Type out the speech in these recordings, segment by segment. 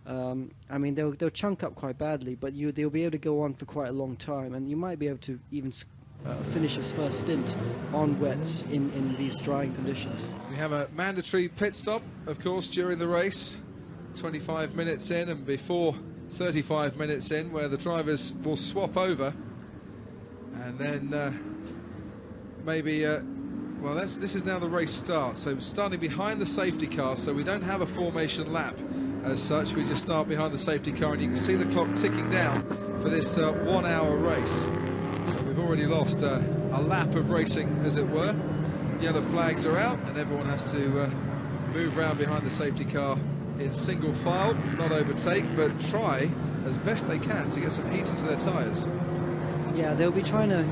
I mean, they'll chunk up quite badly, but they'll be able to go on for quite a long time, and you might be able to even finish his first stint on wets in these drying conditions. We have a mandatory pit stop, of course, during the race, 25 minutes in and before 35 minutes in, where the drivers will swap over, and then maybe well, this is now the race start, so we're starting behind the safety car, so we don't have a formation lap as such. We just start behind the safety car, and you can see the clock ticking down for this 1 hour race. So we've already lost a lap of racing, as it were. Yellow flags are out, and everyone has to move around behind the safety car in single file, not overtake, but try as best they can to get some heat into their tyres. Yeah, they'll be trying to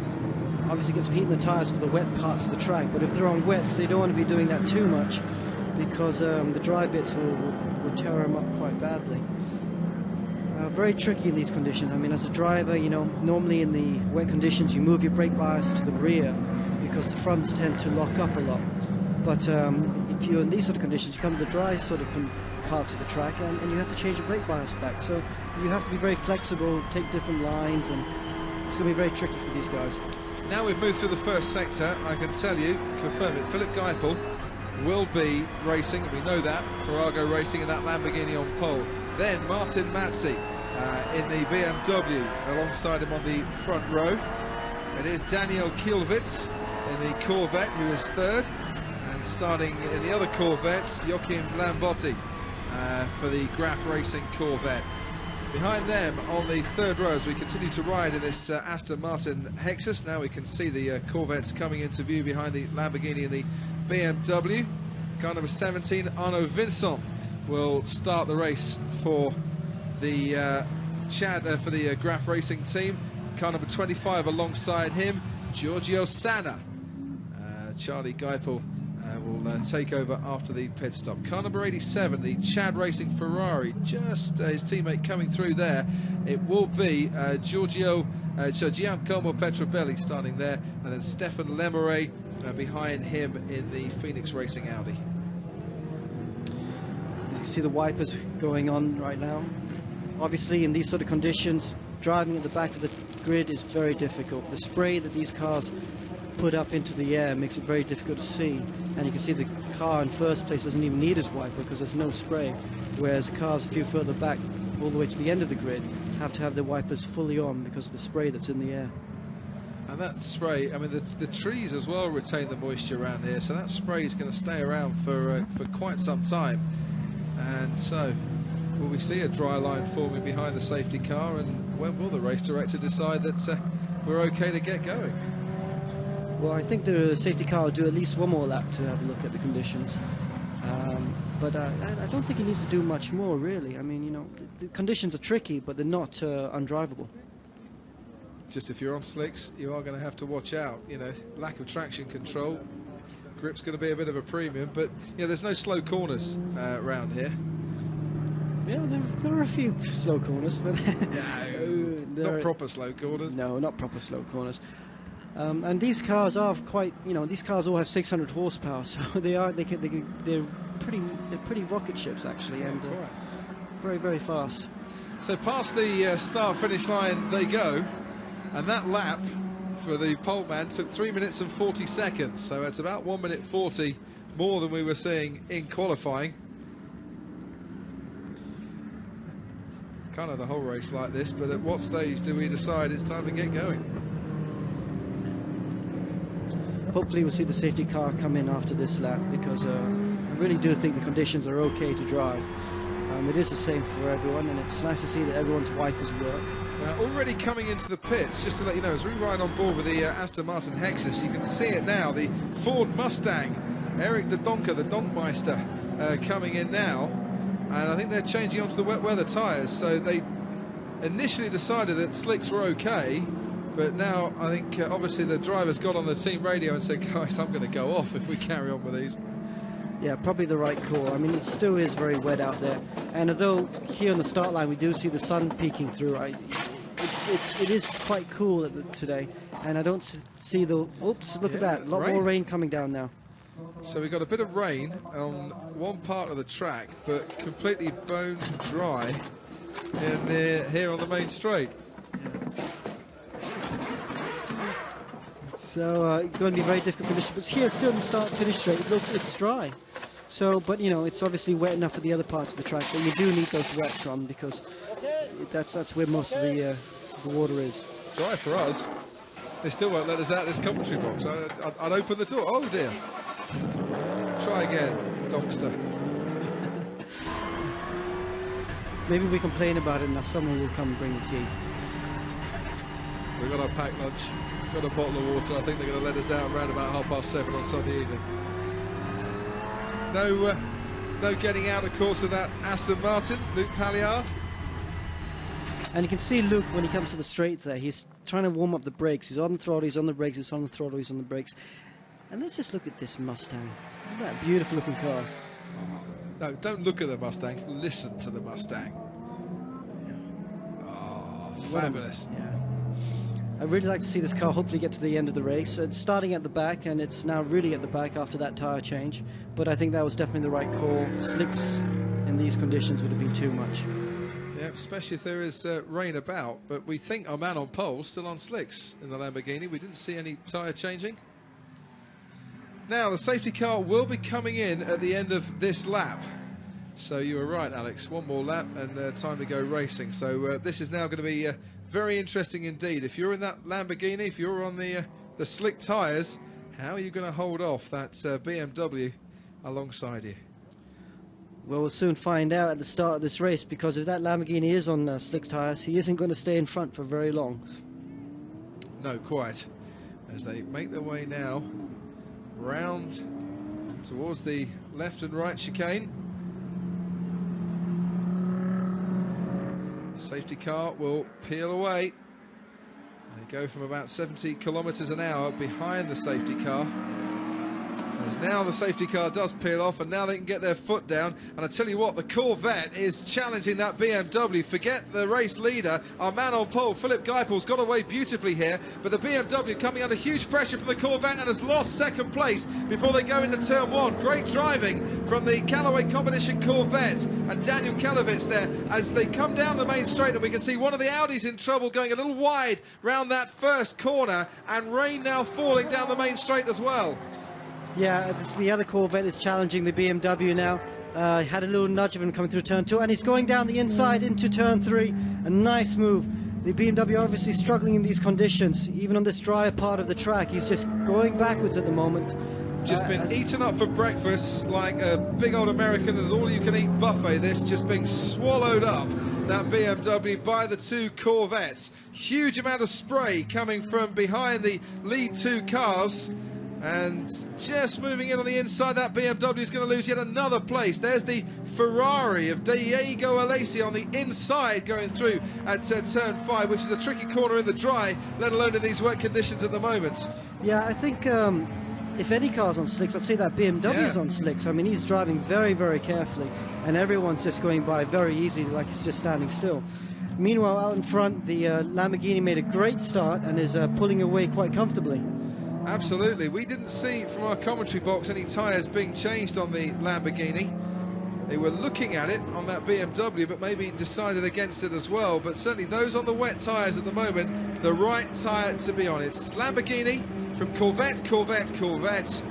obviously get some heat in the tyres for the wet parts of the track, but if they're on wets, they don't want to be doing that too much, because the dry bits will tear them up quite badly. Very tricky in these conditions. I mean, as a driver, you know, normally in the wet conditions you move your brake bias to the rear because the fronts tend to lock up a lot. But if you're in these sort of conditions, you come to the dry sort of parts of the track, and you have to change your brake bias back. So you have to be very flexible, take different lines, and it's going to be very tricky for these guys. Now we've moved through the first sector, I can tell you, confirm it, Philip Geipel will be racing, and we know that, Farrago racing in that Lamborghini on pole. Then Martin Mazzi in the BMW, alongside him on the front row. It is Daniel Kielwitz in the Corvette, who is third, and starting in the other Corvette, Joachim Lambotti for the Graf Racing Corvette. Behind them on the third row, as we continue to ride in this Aston Martin Hexus, now we can see the Corvettes coming into view behind the Lamborghini and the BMW. Car number 17, Arnaud Vincent, will start the race for the for the Graf Racing team. Car number 25 alongside him, Giorgio Sanna. Charlie Geipel will take over after the pit stop. Car number 87, the Chad Racing Ferrari, just his teammate coming through there. It will be Giancomo Petrobelli starting there, and then Stefan Lemeray behind him in the Phoenix Racing Audi. You see the wipers going on right now. Obviously, in these sort of conditions, driving at the back of the grid is very difficult. The spray that these cars put up into the air makes it very difficult to see, and you can see the car in first place doesn't even need his wiper because there's no spray, whereas the cars a few further back all the way to the end of the grid have to have their wipers fully on because of the spray that's in the air. And that spray, I mean, the trees as well retain the moisture around here, so that spray is going to stay around for quite some time. And so will we see a dry line forming behind the safety car, and when will the race director decide that we're okay to get going? Well, I think the safety car will do at least one more lap to have a look at the conditions. But I don't think he needs to do much more, really. I mean, you know, the conditions are tricky, but they're not undrivable. Just if you're on slicks, you are going to have to watch out. You know, lack of traction control, grip's going to be a bit of a premium, but you know, there's no slow corners around here. Yeah, there are a few slow corners, but no, not proper slow corners. No, not proper slow corners. And these cars are quite, you know, these cars all have 600 horsepower, so they're pretty rocket ships actually, and very, very fast. So past the start-finish line they go, and that lap for the poleman took 3 minutes and 40 seconds, so it's about 1 minute 40 more than we were seeing in qualifying. Kind of the whole race like this, but at what stage do we decide it's time to get going? Hopefully we'll see the safety car come in after this lap, because I really do think the conditions are okay to drive. It is the same for everyone, and it's nice to see that everyone's wipers work. Already coming into the pits, just to let you know, as we ride on board with the Aston Martin Hexus, you can see it now, the Ford Mustang, Eric the Donker, the Donkmeister, coming in now, and I think they're changing onto the wet weather tyres. So they initially decided that slicks were okay, but now I think obviously the drivers got on the team radio and said, guys, I'm going to go off if we carry on with these. Yeah, probably the right call. I mean, it still is very wet out there, and although here on the start line we do see the sun peeking through, it is quite cool today, and I don't see the... Oops, look at that, a lot more rain coming down now. So we've got a bit of rain on one part of the track, but completely bone dry here on the main straight. So it's going to be very difficult conditions. But here, still in the start-finish straight, it's dry. So, but you know, it's obviously wet enough for the other parts of the track. But you do need those wets on because that's where most of the water is. Dry for us. They still won't let us out of this commentary box. I'd open the door. Oh dear. Try again, Dogster. Maybe we complain about it enough, someone will come and bring the key. We've got our packed lunch, got a bottle of water. I think they're going to let us out around about 7:30 on Sunday evening. No getting out, of course, of that Aston Martin, Luke Palliard. And you can see Luke when he comes to the straight there, he's trying to warm up the brakes. He's on the throttle, he's on the brakes, he's on the throttle, he's on the brakes. And let's just look at this Mustang. Isn't that a beautiful looking car? No, don't look at the Mustang, listen to the Mustang. Oh, fabulous. Yeah. I'd really like to see this car hopefully get to the end of the race. It's starting at the back, and it's now really at the back after that tyre change. But I think that was definitely the right call. Slicks in these conditions would have been too much. Yeah, especially if there is rain about. But we think our man on pole still on slicks in the Lamborghini. We didn't see any tyre changing. Now, the safety car will be coming in at the end of this lap. So you were right, Alex. One more lap and time to go racing. So this is now going to be very interesting indeed. If you're in that Lamborghini, if you're on the slick tyres, how are you going to hold off that BMW alongside you? Well, we'll soon find out at the start of this race, because if that Lamborghini is on slick tyres, he isn't going to stay in front for very long. No, quite. As they make their way now round towards the left and right chicane. Safety car will peel away. They go from about 70 kilometers an hour behind the safety car. As now the safety car does peel off, and now they can get their foot down. And I tell you what, the Corvette is challenging that BMW. Forget the race leader. Our man on pole, Philip Geipel's got away beautifully here, but the BMW coming under huge pressure from the Corvette and has lost second place before they go into turn one. Great driving from the Callaway Competition Corvette and Daniel Kelowitz there as they come down the main straight, and we can see one of the Audis in trouble going a little wide round that first corner, and rain now falling down the main straight as well. Yeah, the other Corvette is challenging the BMW now. Had a little nudge of him coming through turn 2, and he's going down the inside into turn 3. A nice move. The BMW obviously struggling in these conditions. Even on this drier part of the track, he's just going backwards at the moment. Just been eaten up for breakfast like a big old American and all-you-can-eat buffet. This just being swallowed up, that BMW, by the two Corvettes. Huge amount of spray coming from behind the lead two cars. And just moving in on the inside, that BMW is going to lose yet another place. There's the Ferrari of Diego Alesi on the inside going through at turn 5, which is a tricky corner in the dry, let alone in these wet conditions at the moment. Yeah, I think if any car's on slicks, I'd say that BMW is on slicks. I mean, he's driving very, very carefully, and everyone's just going by very easily, like he's just standing still. Meanwhile, out in front, the Lamborghini made a great start and is pulling away quite comfortably. Absolutely. We didn't see from our commentary box any tyres being changed on the Lamborghini. They were looking at it on that BMW, but maybe decided against it as well. But certainly those on the wet tyres at the moment, the right tyre to be on. It's Lamborghini from Corvette, Corvette, Corvette,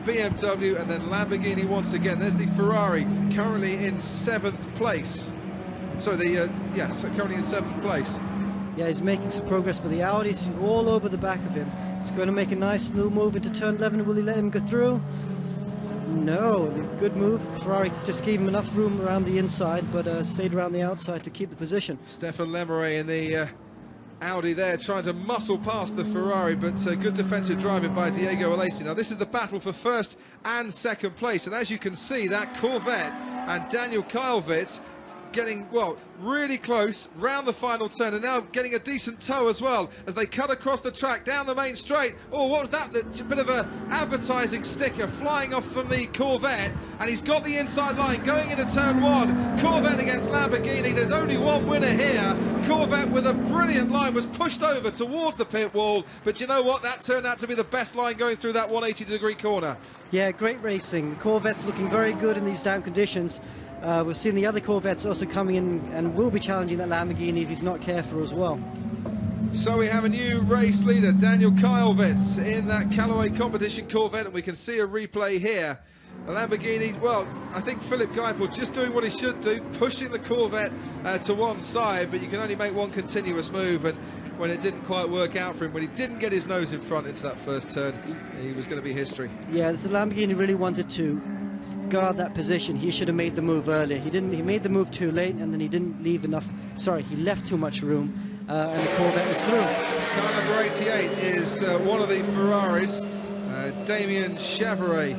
BMW, and then Lamborghini once again. There's the Ferrari, currently in 7th place. So currently in 7th place. Yeah, he's making some progress, but the Audi's all over the back of him. He's going to make a nice little move into turn 11. Will he let him go through? No, good move. Ferrari just gave him enough room around the inside, but stayed around the outside to keep the position. Stefan Lemeray in the Audi there, trying to muscle past the Ferrari, but good defensive driving by Diego Alesi. Now this is the battle for first and second place, and as you can see, that Corvette and Daniel Kelowitz getting, well, really close round the final turn, and now getting a decent toe as well as they cut across the track down the main straight. Oh, what was that? A bit of a advertising sticker flying off from the Corvette, and he's got the inside line going into turn 1. Corvette against Lamborghini. There's only one winner here. Corvette with a brilliant line was pushed over towards the pit wall, but you know what? That turned out to be the best line going through that 180-degree corner. Yeah, great racing. The Corvette's looking very good in these down conditions. We've seen the other Corvettes also coming in and will be challenging that Lamborghini if he's not careful as well. So we have a new race leader, Daniel Kylevitz, in that Callaway competition Corvette, and we can see a replay here. The Lamborghini, well, I think Philip Geipel just doing what he should do, pushing the Corvette to one side, but you can only make one continuous move, and when it didn't quite work out for him, when he didn't get his nose in front into that first turn, he was going to be history. Yeah, the Lamborghini really wanted to guard that position. He should have made the move earlier. He didn't. He made the move too late, and then he didn't leave enough. Sorry, he left too much room, and the Corvette was through. Car number 88 is one of the Ferraris, Damien Chevriat,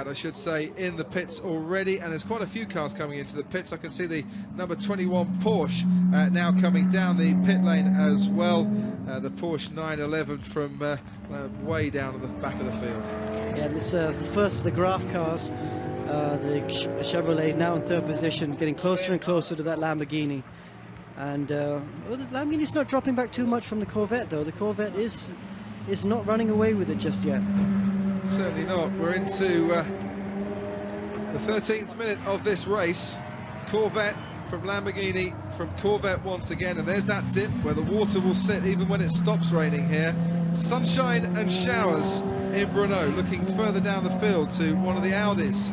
I should say, in the pits already, and there's quite a few cars coming into the pits. I can see the number 21 Porsche now coming down the pit lane as well. The Porsche 911 from way down at the back of the field. Yeah, this the first of the Graf cars. The Chevrolet now in third position, getting closer and closer to that Lamborghini. And well, the Lamborghini's not dropping back too much from the Corvette, though. The Corvette is not running away with it just yet. Certainly not. We're into the 13th minute of this race. Corvette from Lamborghini, from Corvette once again, and there's that dip where the water will sit even when it stops raining here. Sunshine and showers in Brno, looking further down the field to one of the Audis,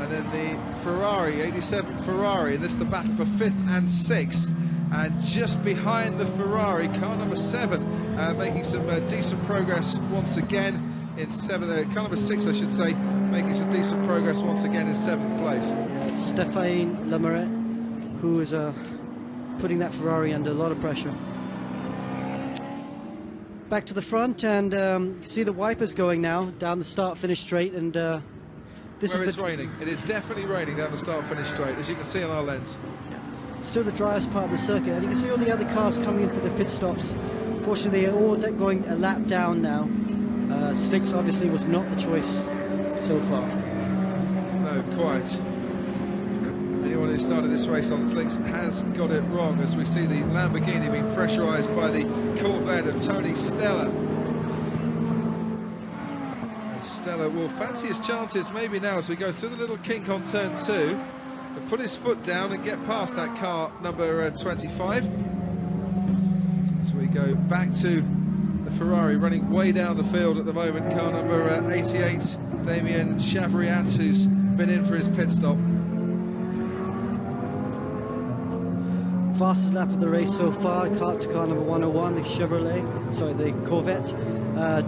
and then the Ferrari, 87 Ferrari, and this is the battle for 5th and 6th, and just behind the Ferrari, car number 7, making some decent progress once again in 7th, car number 6 I should say, making some decent progress once again in 7th place. It's Stéphane Lemaret who is putting that Ferrari under a lot of pressure. Back to the front, and you see the wipers going now down the start-finish straight, and this where is it's raining. It is definitely raining down the start-finish straight, as you can see on our lens. Yeah. Still the driest part of the circuit, and you can see all the other cars coming in for the pit stops. Fortunately, they're all going a lap down now. Slicks obviously was not the choice so far. No, quite. Anyone who started this race on slicks has got it wrong, as we see the Lamborghini being pressurised by the Corvette of Tony Stella. And Stella will fancy his chances maybe now as we go through the little kink on turn 2 and put his foot down and get past that car number 25. As we go back to the Ferrari running way down the field at the moment, car number 88, Damien Chevriat, who's been in for his pit stop. Fastest lap of the race so far, car number 101, the Chevrolet, sorry, the Corvette,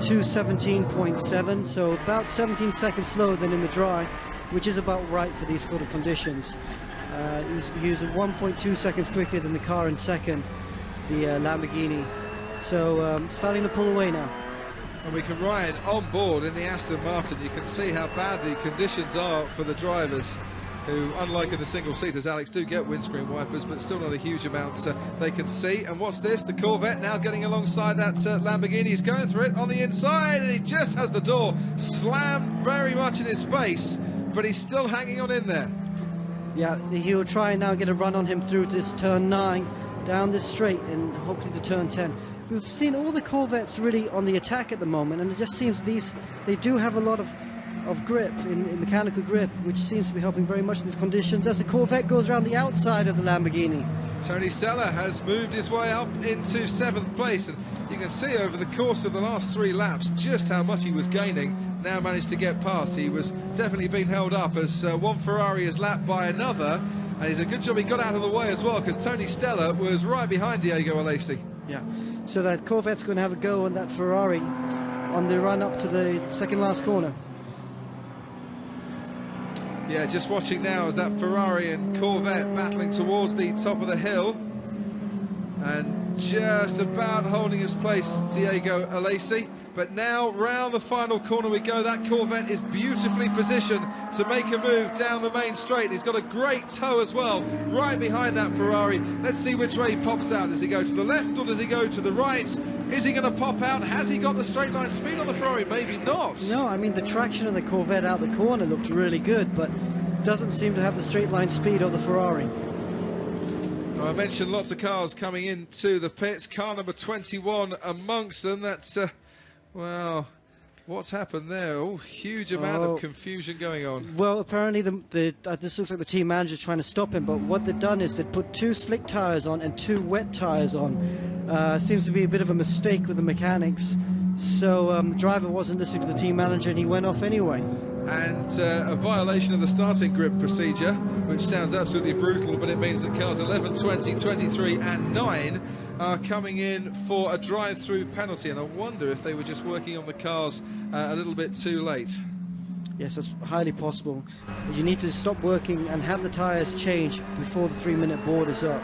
2:17.7, so about 17 seconds slower than in the dry, which is about right for these sort of conditions. He was 1.2 seconds quicker than the car in second, the Lamborghini, so starting to pull away now. And we can ride on board in the Aston Martin. You can see how bad the conditions are for the drivers, who, unlike in the single seaters, Alex, do get windscreen wipers, but still not a huge amount they can see. And what's this? The Corvette now getting alongside that Lamborghini. He's going through it on the inside, and he just has the door slammed very much in his face, but he's still hanging on in there. Yeah, he'll try and now get a run on him through this turn 9, down this straight, and hopefully to turn 10. We've seen all the Corvettes really on the attack at the moment, and it just seems they do have a lot of grip, in mechanical grip, which seems to be helping very much in these conditions as the Corvette goes around the outside of the Lamborghini. Tony Stella has moved his way up into 7th place, and you can see over the course of the last 3 laps just how much he was gaining. Now managed to get past. He was definitely being held up as one Ferrari is lapped by another, and it's a good job he got out of the way as well, because Tony Stella was right behind Diego Alesi. Yeah, so that Corvette's going to have a go on that Ferrari on the run up to the second last corner. Yeah, just watching now as that Ferrari and Corvette battling towards the top of the hill. and just about holding his place, Diego Alesi. But now round the final corner we go. That Corvette is beautifully positioned to make a move down the main straight. He's got a great toe as well, right behind that Ferrari. Let's see which way he pops out. Does he go to the left or does he go to the right? Is he going to pop out? Has he got the straight line speed on the Ferrari? Maybe not. No, I mean, the traction of the Corvette out the corner looked really good, but doesn't seem to have the straight line speed of the Ferrari. I mentioned lots of cars coming into the pits. Car number 21 amongst them. That's, well, what's happened there? Oh, huge amount of confusion going on. Well, apparently this looks like the team manager's trying to stop him, but what they've done is they've put 2 slick tyres on and 2 wet tyres on. Seems to be a bit of a mistake with the mechanics. So the driver wasn't listening to the team manager and he went off anyway. And a violation of the starting grid procedure, which sounds absolutely brutal, but it means that cars 11, 20, 23 and 9 are coming in for a drive-through penalty. And I wonder if they were just working on the cars a little bit too late. Yes, that's highly possible. You need to stop working and have the tyres changed before the 3-minute board is up.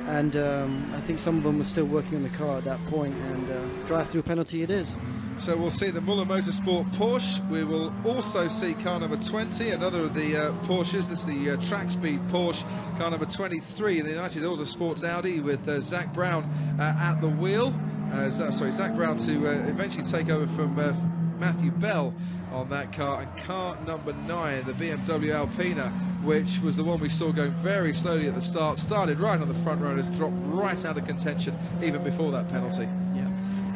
And I think some of them were still working on the car at that point, and drive-through penalty it is. So we'll see the Muller Motorsport Porsche. We will also see car number 20, another of the Porsches. This is the track speed Porsche. Car number 23, the United Autosports Audi with Zach Brown at the wheel. Zach Brown to eventually take over from Matthew Bell on that car. And car number 9, the BMW Alpina, which was the one we saw going very slowly at the start. Started right on the front row and has dropped right out of contention even before that penalty. Yeah.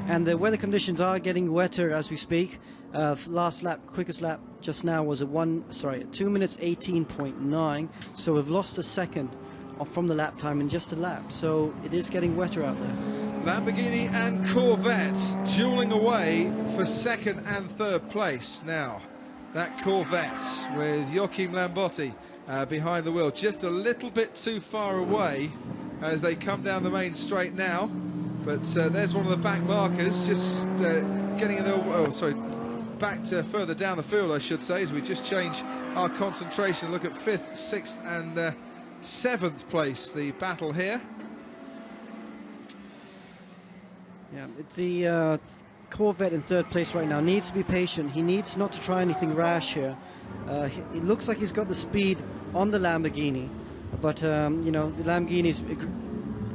And the weather conditions are getting wetter as we speak. Last lap, quickest lap just now was a 2 minutes 18.9. So we've lost a second from the lap time in just a lap. So it is getting wetter out there. Lamborghini and Corvette dueling away for second and third place. Now, that Corvette with Joachim Lambotti behind the wheel, just a little bit too far away as they come down the main straight now. But there's one of the back markers just getting in the, back to further down the field, I should say, as we just change our concentration. Look at 5th, 6th and 7th place, the battle here. Yeah, it's the Corvette in 3rd place right now. Needs to be patient. He needs not to try anything rash here. It looks like he's got the speed on the Lamborghini, but you know, the Lamborghini's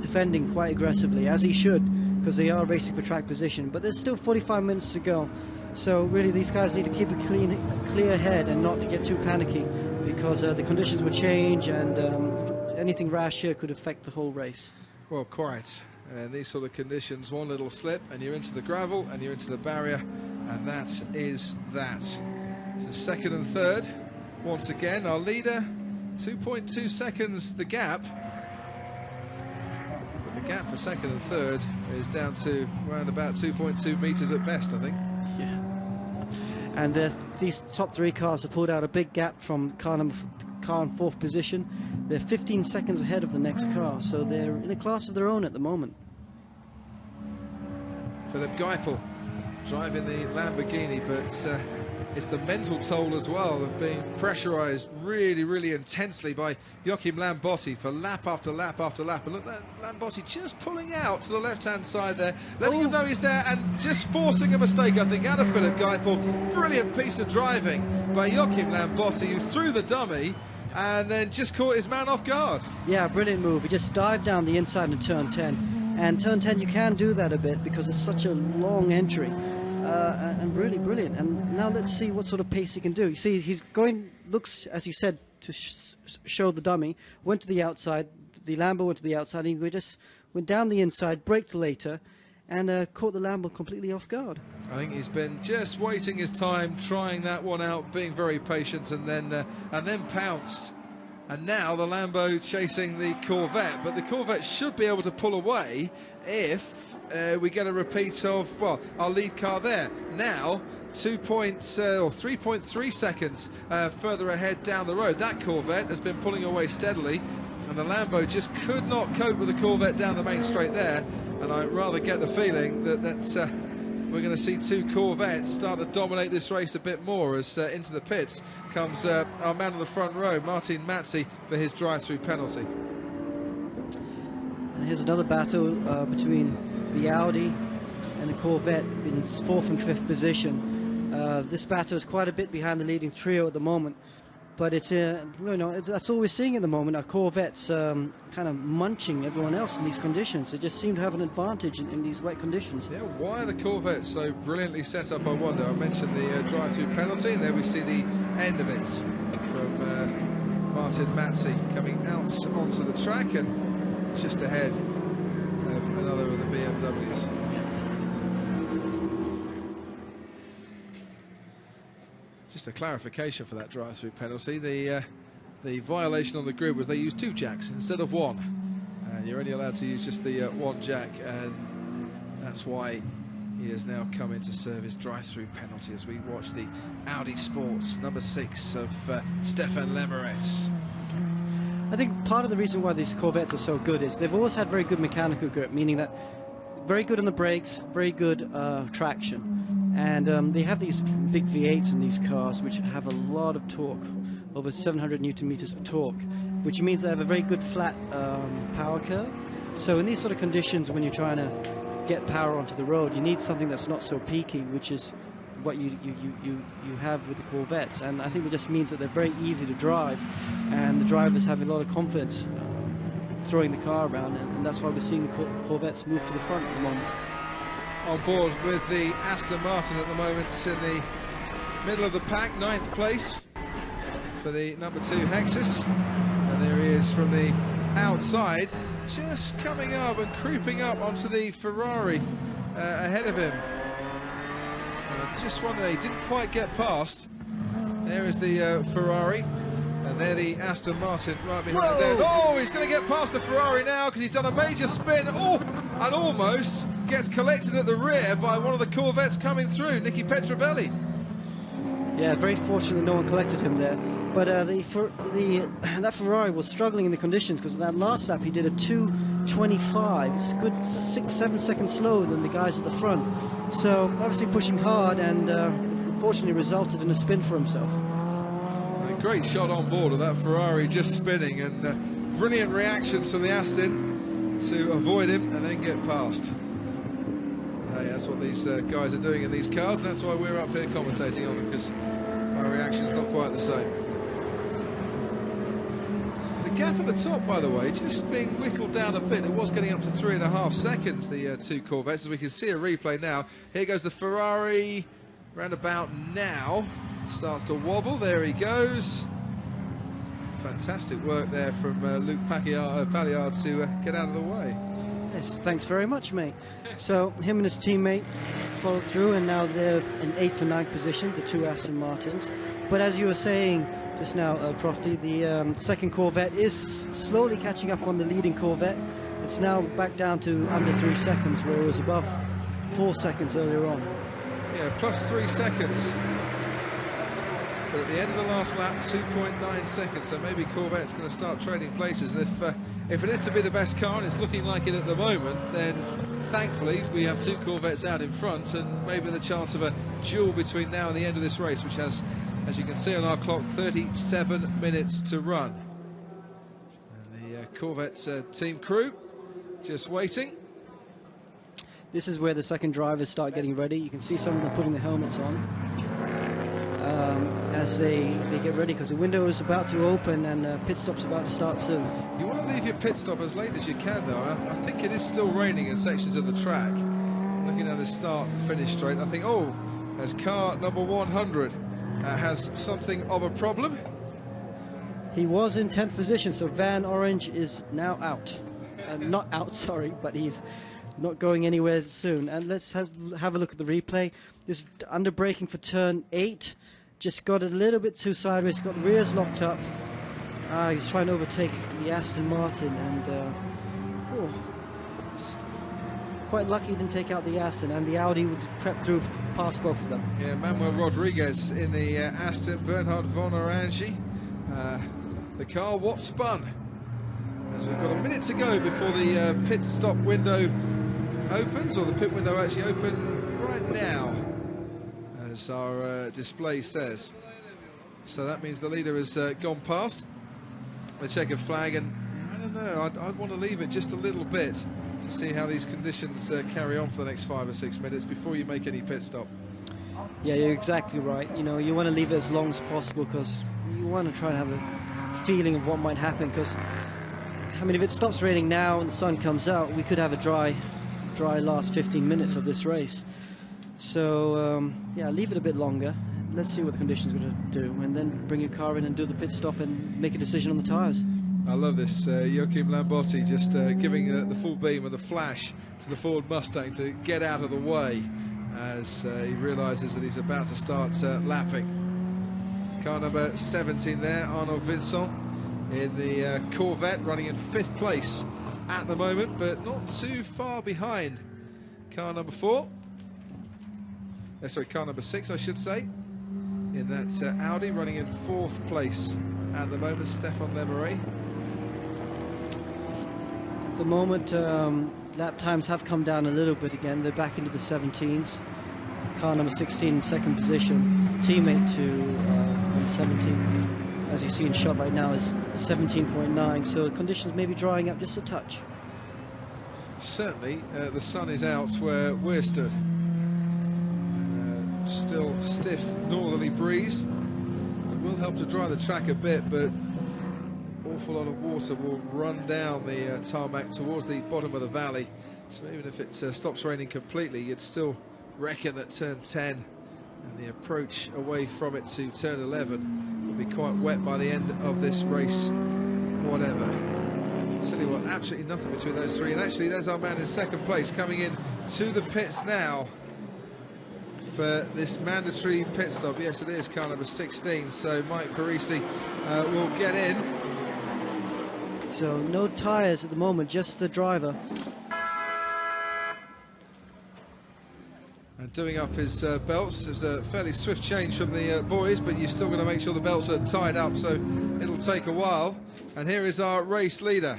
defending quite aggressively, as he should, because they are racing for track position. But there's still 45 minutes to go, so really these guys need to keep a clear head and not to get too panicky, because the conditions will change, and anything rash here could affect the whole race. Well, quite. And these sort of conditions, one little slip and you're into the gravel and you're into the barrier, and that is that. So 2nd and 3rd once again. Our leader, 2.2 seconds the gap. The gap for 2nd and 3rd is down to around about 2.2 meters at best, I think. Yeah. And these top 3 cars have pulled out a big gap from car in 4th position. They're 15 seconds ahead of the next car, so they're in a class of their own at the moment. Philip Geipel driving the Lamborghini, but it's the mental toll as well of being pressurised really, really intensely by Joachim Lambotti for lap after lap after lap. And look, that Lambotti just pulling out to the left-hand side there, letting him know he's there and just forcing a mistake, I think, out of Philip Geipel. Brilliant piece of driving by Joachim Lambotti, who threw the dummy and then just caught his man off guard. Yeah, brilliant move. He just dived down the inside in turn 10. And turn 10, you can do that a bit because it's such a long entry. And really brilliant. And now let's see what sort of pace he can do. You see, he's going, looks, as you said, to show the dummy, went to the outside, the Lambo went to the outside, and he just went down the inside, braked later, and caught the Lambo completely off guard. I think he's been just waiting his time, trying that one out, being very patient, and then pounced. And now the Lambo chasing the Corvette, but the Corvette should be able to pull away if we get a repeat of, well, our lead car there. Now 3.3 seconds further ahead down the road. That Corvette has been pulling away steadily, and the Lambo just could not cope with the Corvette down the main straight there. And I rather get the feeling that we're going to see 2 Corvettes start to dominate this race a bit more, as into the pits comes our man on the front row, Martin Mazzi, for his drive-through penalty. And here's another battle between the Audi and the Corvette in 4th and 5th position. This battle is quite a bit behind the leading trio at the moment, but it's that's all we're seeing at the moment. Our Corvettes kind of munching everyone else in these conditions. They just seem to have an advantage in these wet conditions. Yeah, why are the Corvettes so brilliantly set up, I wonder? I mentioned the drive-through penalty, and there we see the end of it from Martin Mazzi coming out onto the track and just ahead of another of the BMWs. Just a clarification for that drive-through penalty. The violation on the grid was they used 2 jacks instead of 1. You're only allowed to use just the 1 jack, and that's why he has now come in to serve his drive-through penalty as we watch the Audi Sports number 6 of Stefan Lemeretz. I think part of the reason why these Corvettes are so good is they've always had very good mechanical grip, meaning that very good on the brakes, very good traction. And they have these big V8s in these cars which have a lot of torque, over 700 Newton meters of torque, which means they have a very good flat power curve. So in these sort of conditions, when you're trying to get power onto the road, you need something that's not so peaky, which is what you have with the Corvettes. And I think it just means that they're very easy to drive, and the drivers have a lot of confidence throwing the car around, and that's why we're seeing the Corvettes move to the front at the moment. On board with the Aston Martin at the moment, it's in the middle of the pack, 9th place for the number 2 Hexus, and there he is from the outside, just coming up and creeping up onto the Ferrari ahead of him. And I just wonder, he didn't quite get past. There is the Ferrari, and there the Aston Martin right behind there. Oh, he's going to get past the Ferrari now because he's done a major spin. Oh, and almost gets collected at the rear by one of the Corvettes coming through, Nicky Petrovelli. Yeah, very fortunate no one collected him there. But that Ferrari was struggling in the conditions because that last lap he did a 2:25. It's a good 6-7 seconds slower than the guys at the front. So obviously pushing hard, and unfortunately resulted in a spin for himself. A great shot on board of that Ferrari just spinning, and brilliant reactions from the Aston to avoid him and then get past. Hey, that's what these guys are doing in these cars, and that's why we're up here commentating on them, because our reaction's not quite the same. The gap at the top, by the way, just being whittled down a bit. It was getting up to 3.5 seconds, the 2 Corvettes, as we can see a replay now. Here goes the Ferrari, round about now. Starts to wobble, there he goes. Fantastic work there from Luc Pagliard to get out of the way. Yes, thanks very much, mate. So him and his teammate followed through, and now they're in 8th and 9th position, the 2 Aston Martins. But as you were saying just now, Crofty, the 2nd Corvette is slowly catching up on the leading Corvette. It's now back down to under 3 seconds, where it was above 4 seconds earlier on. Yeah, plus 3 seconds. But at the end of the last lap, 2.9 seconds, so maybe Corvette's going to start trading places. And if it is to be the best car, and it's looking like it at the moment, then thankfully we have 2 Corvettes out in front, and maybe the chance of a duel between now and the end of this race, which has, as you can see on our clock, 37 minutes to run. And the Corvette's team crew just waiting. This is where the second drivers start getting ready. You can see some of them putting the helmets on as they get ready, because the window is about to open and pit stop's about to start soon. You want to leave your pit stop as late as you can, though. I think it is still raining in sections of the track. Looking at the start and finish straight, I think, oh, as car number 100 has something of a problem. He was in 10th position, so Van Orange is now out. Not out, sorry, but he's not going anywhere soon. And let's have a look at the replay. This under braking for turn 8, just got a little bit too sideways, got the rears locked up. He's trying to overtake the Aston Martin, and quite lucky he didn't take out the Aston, and the Audi would crept through past both of them. Yeah, Manuel Rodriguez in the Aston, Bernhard von Orangi. The car what spun. As we've got a minute to go before the pit stop window opens, or the pit window actually open right now, as our display says. So that means the leader has gone past the checkered flag, and no, I'd want to leave it just a little bit to see how these conditions carry on for the next 5 or 6 minutes before you make any pit stop. Yeah, you're exactly right. You know, you want to leave it as long as possible because you want to try and have a feeling of what might happen. Because, I mean, if it stops raining now and the sun comes out, we could have a dry last 15 minutes of this race. So, yeah, leave it a bit longer. Let's see what the conditions are going to do, and then bring your car in and do the pit stop and make a decision on the tyres. I love this, Joachim Lambotti just giving the full beam and the flash to the Ford Mustang to get out of the way as he realises that he's about to start lapping. Car number 17 there, Arnaud Vincent in the Corvette, running in 5th place at the moment, but not too far behind car number 4. Sorry, car number 6, I should say, in that Audi, running in 4th place at the moment, Stéphane Lemeray. At the moment, lap times have come down a little bit again. They're back into the 17s. Car number 16 in 2nd position, teammate to number 17, as you see in shot right now, is 17.9, so the conditions may be drying up just a touch. Certainly, the sun is out where we're stood. Still stiff northerly breeze. It will help to dry the track a bit, but awful lot of water will run down the tarmac towards the bottom of the valley. So even if it stops raining completely, you'd still reckon that turn 10 and the approach away from it to turn 11 will be quite wet by the end of this race, whatever. I'll tell you what, absolutely nothing between those three. And actually, there's our man in 2nd place coming in to the pits now for this mandatory pit stop. Yes, it is car number 16, so Mike Parisi will get in. So no tyres at the moment, just the driver. And doing up his belts. There's a fairly swift change from the boys, but you've still got to make sure the belts are tied up, so it'll take a while. And here is our race leader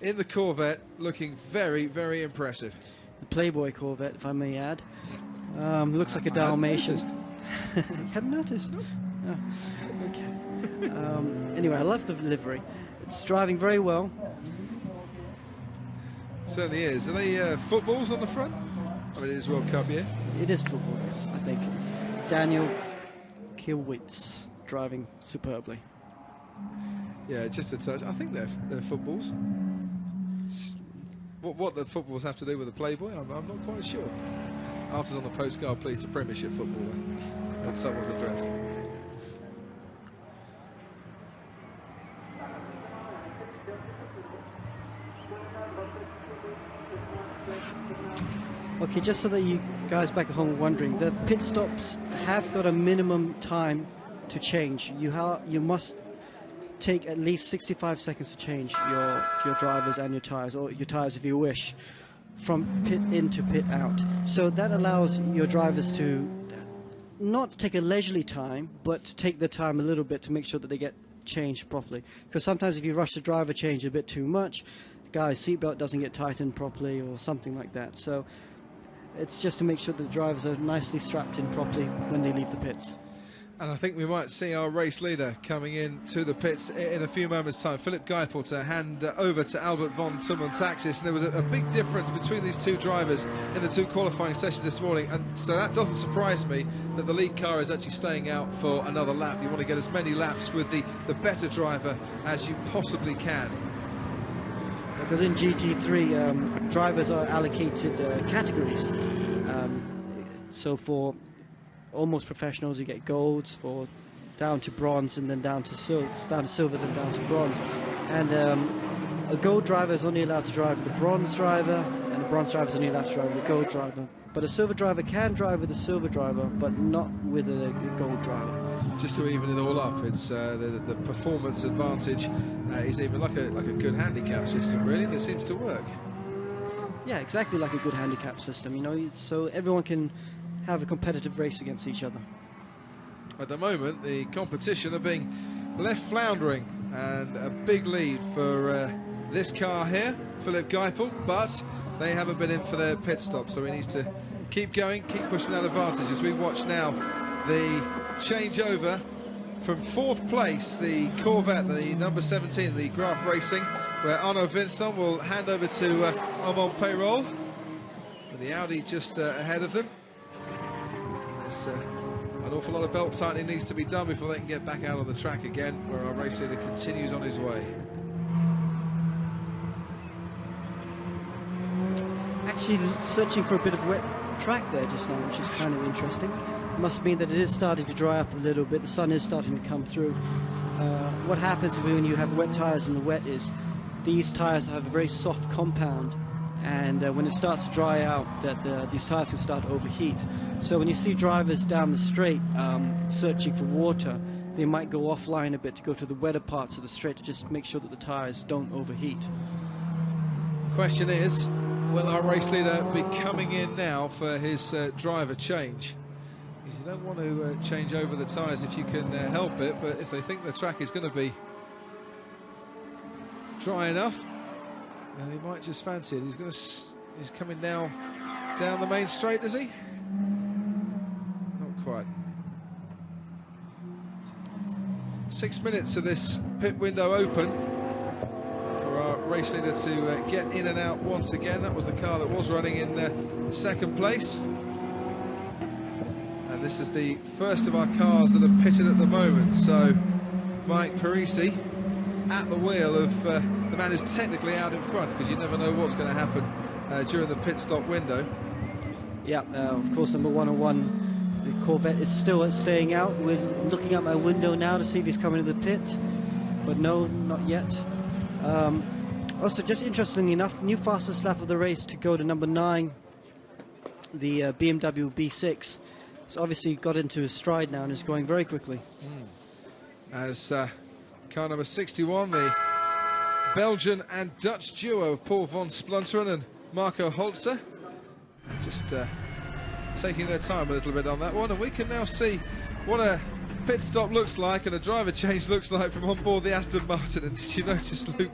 in the Corvette, looking very, very impressive. The Playboy Corvette, if I may add. Looks like a Dalmatian. Hadn't noticed. Oh, okay. Anyway, I love the livery. It's driving very well. Certainly is. Are they footballs on the front? I mean, it is World Cup year. It is footballs, I think. Daniel Kielwitz driving superbly. Yeah, just a touch. I think they're footballs. What the footballs have to do with the Playboy, I'm not quite sure. Answers on the postcard, please, to Premiership football. That's someone's address. Okay, just so that you guys back at home are wondering, the pit stops have got a minimum time to change. You must take at least 65 seconds to change your drivers and your tyres, or your tyres if you wish, from pit in to pit out. So that allows your drivers to not take a leisurely time, but to take the time a little bit to make sure that they get changed properly. Because sometimes if you rush the driver change a bit too much, the guy's seatbelt doesn't get tightened properly or something like that. So it's just to make sure that the drivers are nicely strapped in properly when they leave the pits. And I think we might see our race leader coming in to the pits in a few moments' time. Philip Geipel to hand over to Albert von Tummontaxis. And there was a big difference between these two drivers in the 2 qualifying sessions this morning. And so that doesn't surprise me that the lead car is actually staying out for another lap. You want to get as many laps with the better driver as you possibly can. Because in GT3, drivers are allocated categories. So for almost professionals, you get golds, for down to bronze, and then down to silver, then down to bronze. And a gold driver is only allowed to drive with a bronze driver, and a bronze driver is only allowed to drive with a gold driver. But a silver driver can drive with a silver driver, but not with a gold driver. Just to even it all up, it's the performance advantage is even like a good handicap system, really, that seems to work. Yeah, exactly like a good handicap system, you know, so everyone can have a competitive race against each other. At the moment, the competition are being left floundering, and a big lead for this car here, Philip Geipel, but they haven't been in for their pit stop, so he needs to keep going, keep pushing that advantage as we watch now the changeover from 4th place, the Corvette, the number 17, the Graf Racing, where Arnaud Vincent will hand over to Armand Peyrolle, with the Audi just ahead of them. There's an awful lot of belt tightening needs to be done before they can get back out on the track again, where our race leader continues on his way. Actually searching for a bit of wet track there just now, which is kind of interesting. Must mean that it is starting to dry up a little bit. The sun is starting to come through. What happens when you have wet tires in the wet is these tires have a very soft compound, and when it starts to dry out, these tires can start to overheat. So when you see drivers down the straight searching for water, they might go offline a bit to go to the wetter parts of the straight to just make sure that the tires don't overheat. Question is, will our race leader be coming in now for his driver change? Because you don't want to change over the tyres if you can help it, but if they think the track is going to be dry enough, then he might just fancy it. He's coming now down the main straight, is he? Not quite. 6 minutes of this pit window open for our race leader to get in and out once again. That was the car that was running in 2nd place. And this is the first of our cars that are pitted at the moment. So Mike Parisi at the wheel of the man who's technically out in front, because you never know what's going to happen during the pit stop window. Yeah, of course, number 101, the Corvette is still staying out. We're looking at my window now to see if he's coming to the pit, but no, not yet. Also, just interestingly enough, new fastest lap of the race to go to number 9, the BMW B6. So obviously got into his stride now and is going very quickly. As car number 61, the Belgian and Dutch duo of Paul von Splunteren and Marco Holzer, just taking their time a little bit on that one, and we can now see what a pit stop looks like and a driver change looks like from on board the Aston Martin. And did you notice, Luke,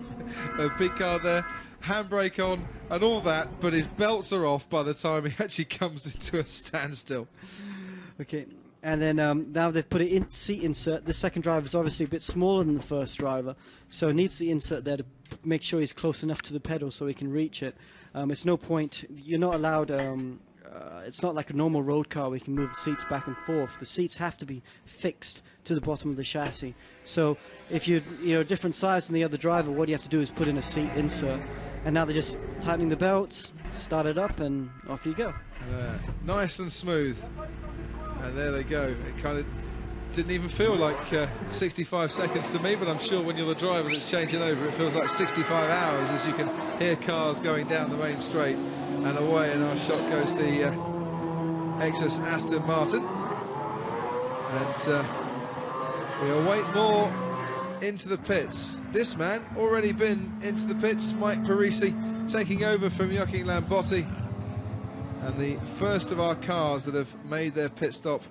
a big car there, handbrake on and all that, but his belts are off by the time he actually comes into a standstill. Okay, and then now they've put it in seat insert. The second driver is obviously a bit smaller than the first driver, so needs the insert there to make sure he's close enough to the pedal so he can reach it. It's no point, you're not allowed, it's not like a normal road car where you can move the seats back and forth. The seats have to be fixed to the bottom of the chassis. So if you're a different size than the other driver, what you have to do is put in a seat insert. And now they're just tightening the belts, start it up, and off you go. Nice and smooth. And there they go. It kind of didn't even feel like 65 seconds to me, but I'm sure when you're the driver that's changing over, it feels like 65 hours as you can hear cars going down the main straight and away. And our shot goes the Exus Aston Martin. And we await more into the pits. This man already been into the pits, Mike Parisi taking over from Joaquin Lambotti, and the first of our cars that have made their pit stop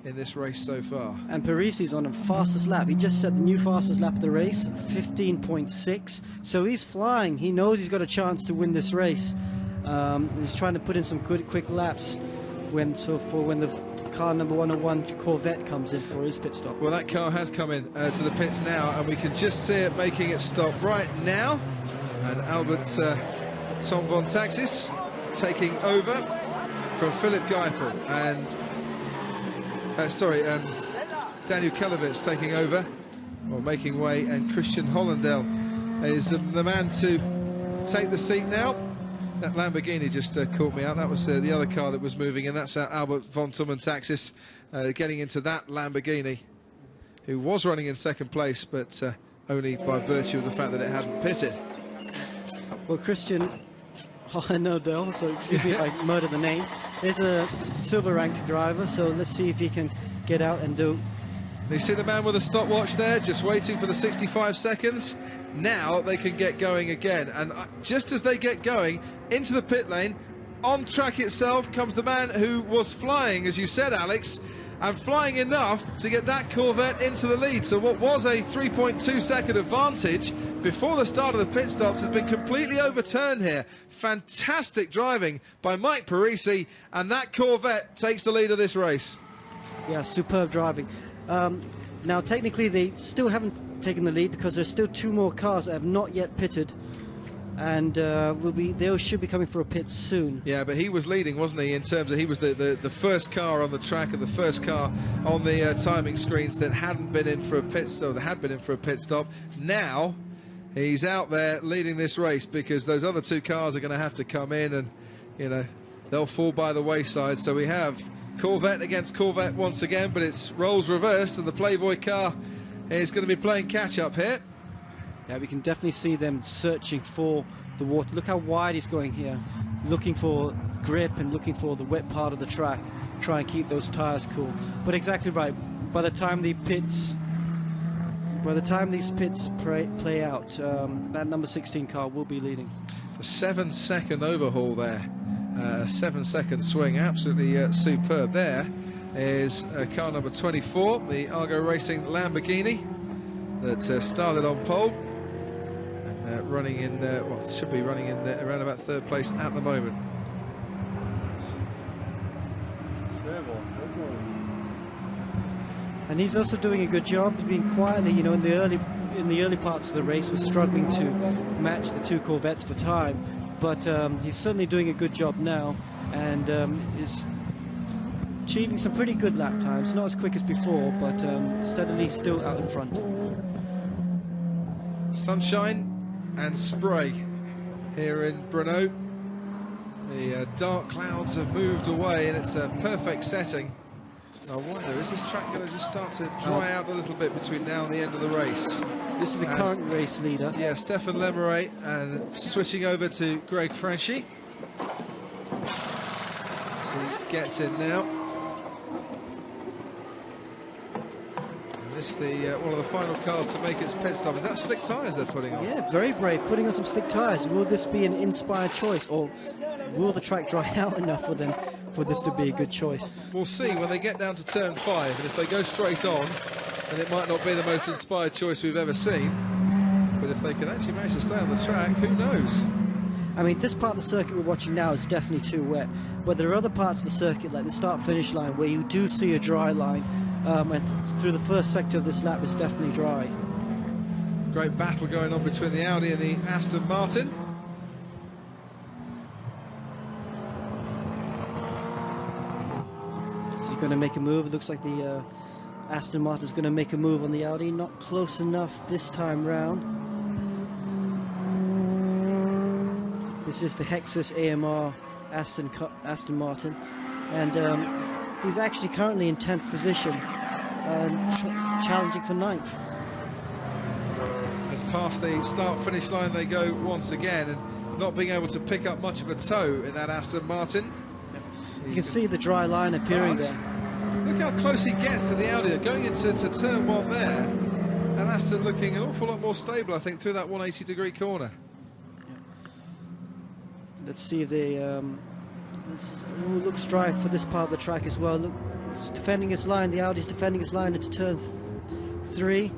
in this race so far. And Parisi's on a fastest lap. He just set the new fastest lap of the race, 15.6. So he's flying. He knows he's got a chance to win this race. He's trying to put in some good quick laps when the car number 101 Corvette comes in for his pit stop. Well, that car has come in to the pits now, and we can just see it making its stop right now. And Albert Tom von Taxis taking over from Philip Geipel, and Daniel Kelevitz taking over, or making way, and Christian Hollendale is the man to take the seat now. That Lamborghini just caught me out. That was the other car that was moving, and that's Albert von Taxis getting into that Lamborghini, who was running in second place, but only by virtue of the fact that it hadn't pitted. Well, Christian Hollendale, so excuse me if I murder the name, is a silver ranked driver, so let's see if he can get out and do. You see the man with the stopwatch there, just waiting for the 65 seconds. Now they can get going again, and just as they get going into the pit lane, on track itself comes the man who was flying, as you said, Alex, and flying enough to get that Corvette into the lead. So what was a 3.2 second advantage before the start of the pit stops has been completely overturned here. Fantastic driving by Mike Parisi, and that Corvette takes the lead of this race. Yeah, superb driving. Now, technically, they still haven't taken the lead because there's still 2 more cars that have not yet pitted, and they should be coming for a pit soon. Yeah, but he was leading, wasn't he, in terms of he was the first car on the track and the first car on the timing screens that hadn't been in for a pit stop, that had been in for a pit stop. Now he's out there leading this race because those other 2 cars are going to have to come in, and you know, they'll fall by the wayside. So we have Corvette against Corvette once again, but it's roles reversed, and the Playboy car is going to be playing catch up here. Yeah, we can definitely see them searching for the water. Look how wide he's going here, looking for grip and looking for the wet part of the track, try and keep those tires cool. But exactly right, by the time these pits play out, that number 16 car will be leading. A 7-second overhaul there, a 7-second swing, absolutely superb. There is car number 24, the Argo Racing Lamborghini, that started on pole. Running in, well, should be running in around about 3rd place at the moment. And he's also doing a good job. He's been quietly, you know, in the early parts of the race, was struggling to match the 2 Corvettes for time, but he's certainly doing a good job now, and is achieving some pretty good lap times. Not as quick as before, but steadily still out in front. Sunshine and spray here in Brno. The dark clouds have moved away, and it's a perfect setting. I wonder, is this track going to just start to dry out a little bit between now and the end of the race? This is the current race leader. Yeah, Stefan Lemeray, and switching over to Greg Franchi. So he gets in now. This is one of the final cars to make its pit stop. Is that slick tyres they're putting on? Yeah, very brave, putting on some slick tyres. Will this be an inspired choice, or will the track dry out enough for them for this to be a good choice? We'll see when they get down to turn 5, and if they go straight on, then it might not be the most inspired choice we've ever seen. But if they can actually manage to stay on the track, who knows? I mean, this part of the circuit we're watching now is definitely too wet, but there are other parts of the circuit, like the start-finish line, where you do see a dry line. And through the first sector of this lap is definitely dry. Great battle going on between the Audi and the Aston Martin. Is he going to make a move? It looks like the Aston Martin's going to make a move on the Audi. Not close enough this time round. This is the Hexus AMR Aston Martin, and he's actually currently in 10th position and challenging for 9th. As past the start-finish line they go once again, and not being able to pick up much of a toe in that Aston Martin. You can see the dry line appearing there. Look how close he gets to the Audi, going into turn 1 there, and Aston looking an awful lot more stable, I think, through that 180-degree corner. Let's see if they... looks dry for this part of the track as well. Look, it's defending its line. The Audi's defending its line into turn 3.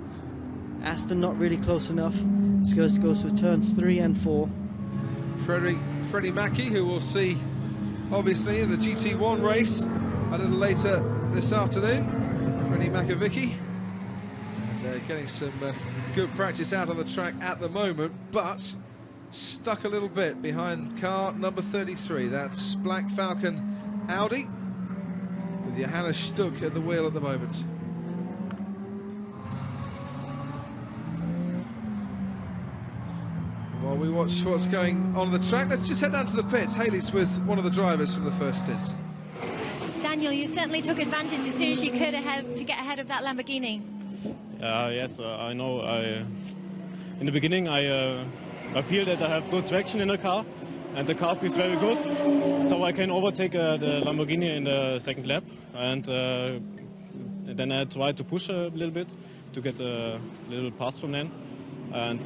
Aston not really close enough. It goes to turns 3 and 4. Freddie Mackey, who we'll see obviously in the GT1 race a little later this afternoon. Freddie Mackavicki, and getting some good practice out on the track at the moment, but stuck a little bit behind car number 33. That's Black Falcon Audi, with Johannes Stuck at the wheel at the moment. While we watch what's going on the track, let's just head down to the pits. Haley's with one of the drivers from the first stint. Daniel, you certainly took advantage as soon as you could to get ahead of that Lamborghini. Yes, I know. In the beginning, I feel that I have good traction in the car, and the car feels very good, so I can overtake the Lamborghini in the second lap, and then I try to push a little bit to get a little pass from them. And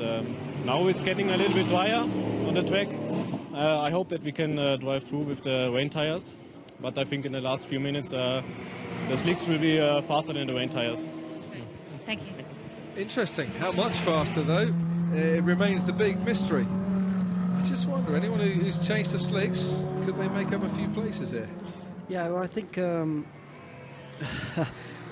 now it's getting a little bit drier on the track. I hope that we can drive through with the rain tires, but I think in the last few minutes the slicks will be faster than the rain tires. Thank you. Interesting. How much faster though? It remains the big mystery. I just wonder, anyone who's changed the slicks, could they make up a few places here? Yeah, well, I think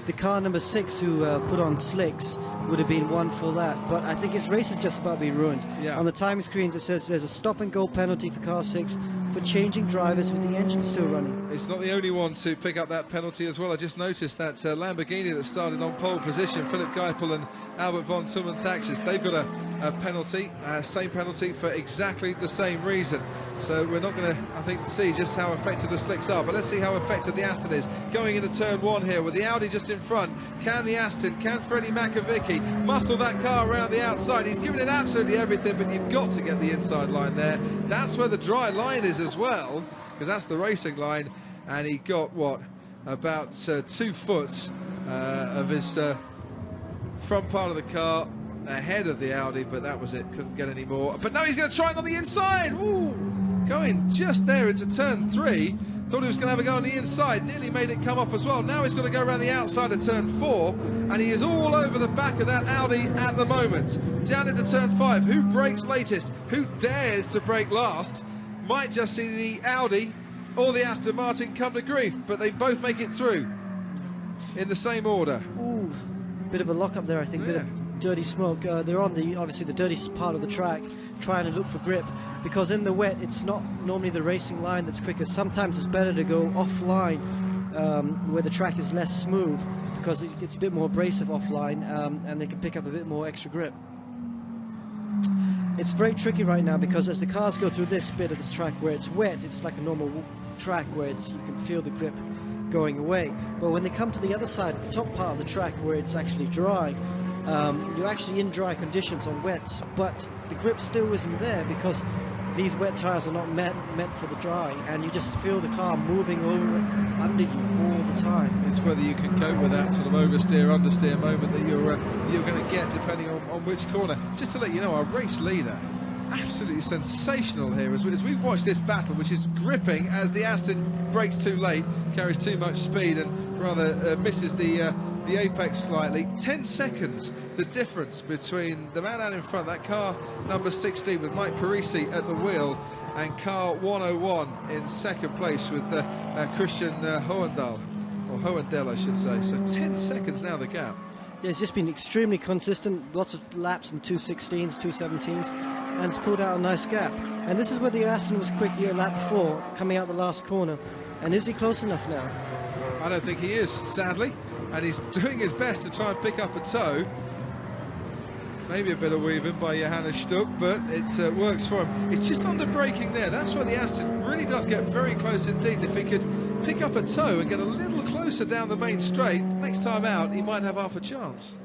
the car number 6 who put on slicks would have been one for that. But I think his race is just about to be ruined. Yeah. On the timing screens it says there's a stop and go penalty for car 6 for changing drivers with the engine still running. It's not the only one to pick up that penalty as well. I just noticed that Lamborghini that started on pole position, Philip Geipel and Albert von Tummen-Taxis, they've got a penalty, same penalty for exactly the same reason. So we're not going to, I think, see just how effective the slicks are, but let's see how effective the Aston is. Going into turn 1 here with the Audi just in front. Can the Aston, can Freddie Makovic muscle that car around the outside? He's given it absolutely everything, but you've got to get the inside line there. That's where the dry line is as well, because that's the racing line, and he got, what, about 2 foot of his front part of the car ahead of the Audi, but that was it, couldn't get any more. But now he's going to try it on the inside. Ooh, going just there into turn 3. Thought he was going to have a go on the inside, nearly made it come off as well. Now he's got to go around the outside of turn 4, and he is all over the back of that Audi at the moment. Down into turn 5, who brakes latest? Who dares to brake last? Might just see the Audi or the Aston Martin come to grief, but they both make it through in the same order. Ooh, bit of a lock-up there, I think. Yeah. Bit of dirty smoke. They're on the obviously the dirty part of the track, trying to look for grip, because in the wet it's not normally the racing line that's quicker. Sometimes it's better to go offline, where the track is less smooth, because it gets a bit more abrasive offline, and they can pick up a bit more extra grip. It's very tricky right now, because as the cars go through this bit of this track where it's wet, it's like a normal track where you can feel the grip going away. But when they come to the other side, the top part of the track where it's actually dry, you're actually in dry conditions on wets, but the grip still isn't there, because these wet tires are not meant for the dry, and you just feel the car moving over under you all the time. It's whether you can cope with that sort of oversteer, understeer moment that you're going to get depending on which corner. Just to let you know, our race leader, absolutely sensational here as we watch this battle, which is gripping as the Aston brakes too late, carries too much speed, and rather misses the apex slightly. 10 seconds the difference between the man out in front, that car number 16 with Mike Parisi at the wheel, and car 101 in second place with Christian Hohendal, or Hohendel I should say. So 10 seconds now the gap. Yeah, it's just been extremely consistent, lots of laps in 216s, 217s, and it's pulled out a nice gap. And this is where the Aston was quick here lap 4, coming out the last corner. And is he close enough now? I don't think he is, sadly, and he's doing his best to try and pick up a toe. Maybe a bit of weaving by Johannes Stuck, but it works for him. It's just under braking there. That's where the Aston really does get very close indeed. If he could pick up a toe and get a little closer down the main straight, next time out he might have half a chance.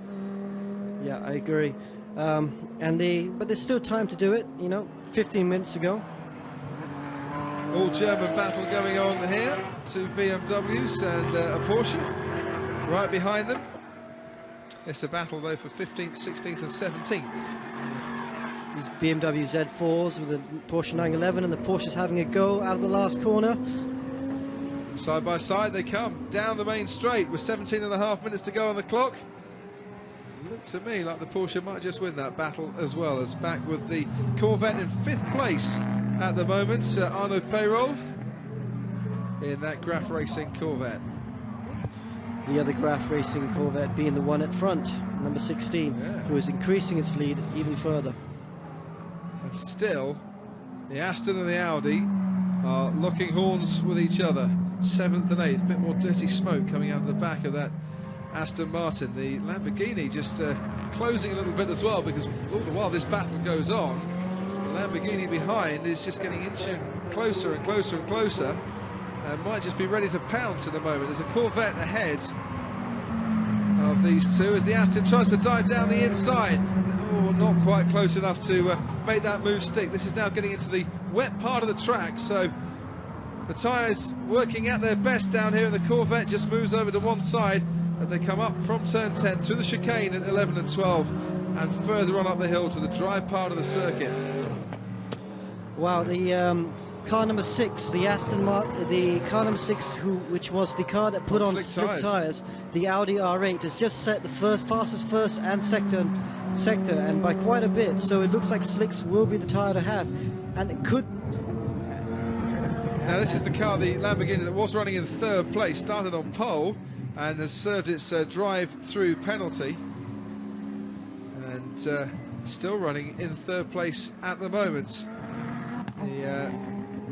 Yeah, I agree. But there's still time to do it, you know, 15 minutes to go. All German battle going on here, 2 BMWs and a Porsche right behind them. It's a battle though for 15th, 16th and 17th. These BMW Z4s with the Porsche 911, and the Porsche's having a go out of the last corner. Side by side they come down the main straight with 17.5 minutes to go on the clock. Looks to me like the Porsche might just win that battle as well, as back with the Corvette in 5th place at the moment, Arnaud Peyroll in that Graf Racing Corvette. The other Graf Racing Corvette being the one at front, number 16, who is increasing its lead even further. And still, the Aston and the Audi are locking horns with each other. 7th and 8th, a bit more dirty smoke coming out of the back of that Aston Martin. The Lamborghini just closing a little bit as well, because all the while this battle goes on, the Lamborghini behind is just getting inching closer and closer and closer, and might just be ready to pounce in a moment. There's a Corvette ahead of these two as the Aston tries to dive down the inside. Oh, not quite close enough to make that move stick. This is now getting into the wet part of the track, so the tyres working at their best down here, and the Corvette just moves over to one side as they come up from turn 10 through the chicane at 11 and 12 and further on up the hill to the dry part of the circuit. Wow, the car number 6, the Aston Martin, the car number 6, which was the car that put on slick tyres, the Audi R8, has just set the fastest first and sector, and by quite a bit. So it looks like slicks will be the tyre to have, and it could. Now this is the car, the Lamborghini, that was running in 3rd place, started on pole. and has served its drive-through penalty, and still running in third place at the moment. The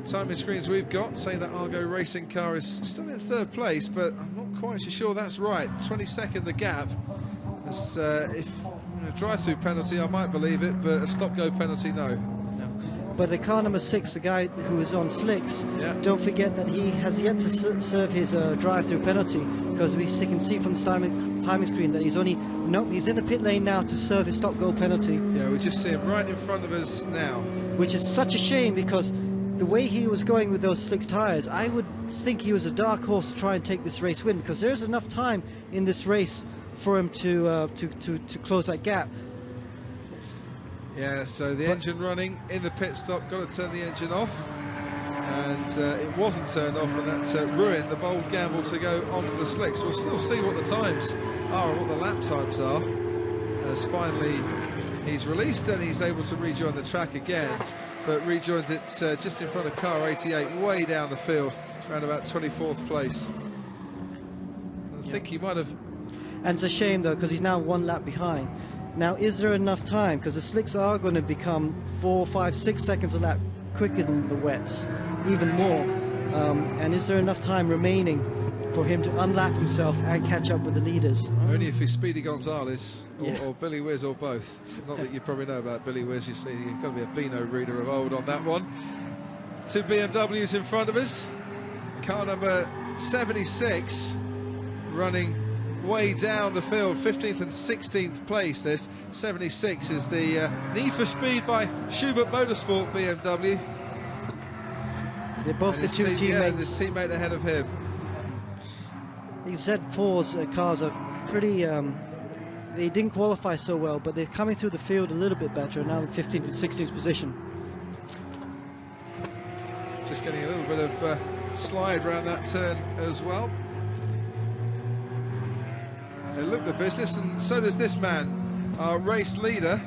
timing screens we've got say that Argo Racing car is still in third place, but I'm not quite so sure that's right. 22nd the gap. As, if a drive-through penalty, I might believe it, but a stop-go penalty, no. But the car number 6, the guy who was on slicks, don't forget that he has yet to serve his drive-through penalty, because we can see from the timing screen that he's he's in the pit lane now to serve his stop-go penalty. Yeah, we just see him right in front of us now. Which is such a shame, because the way he was going with those slick tyres, I would think he was a dark horse to try and take this race win, because there's enough time in this race for him to close that gap. Yeah, so the engine running in the pit stop, got to turn the engine off, and it wasn't turned off, and that ruined the bold gamble to go onto the slicks. We'll still see what the times are, what the lap times are, as finally he's released and he's able to rejoin the track again, but rejoins it just in front of car 88, way down the field, around about 24th place. I think he might have... And it's a shame though, because he's now 1 lap behind. Now, is there enough time? Because the slicks are going to become 4, 5, 6 seconds a lap quicker than the wets, even more. And is there enough time remaining for him to unlap himself and catch up with the leaders? Only if he's Speedy Gonzalez or Billy Whiz or both. Not that you probably know about Billy Whiz. You see, you've got to be a Beano reader of old on that one. 2 BMWs in front of us. Car number 76 running way down the field, 15th and 16th place. This 76 is the Need for Speed by Schubert Motorsport BMW. They're both the 2 teammates. His teammate ahead of him. These Z4's cars are pretty, they didn't qualify so well, but they're coming through the field a little bit better, now in 15th and 16th position. Just getting a little bit of slide around that turn as well. They look the business, and so does this man, our race leader.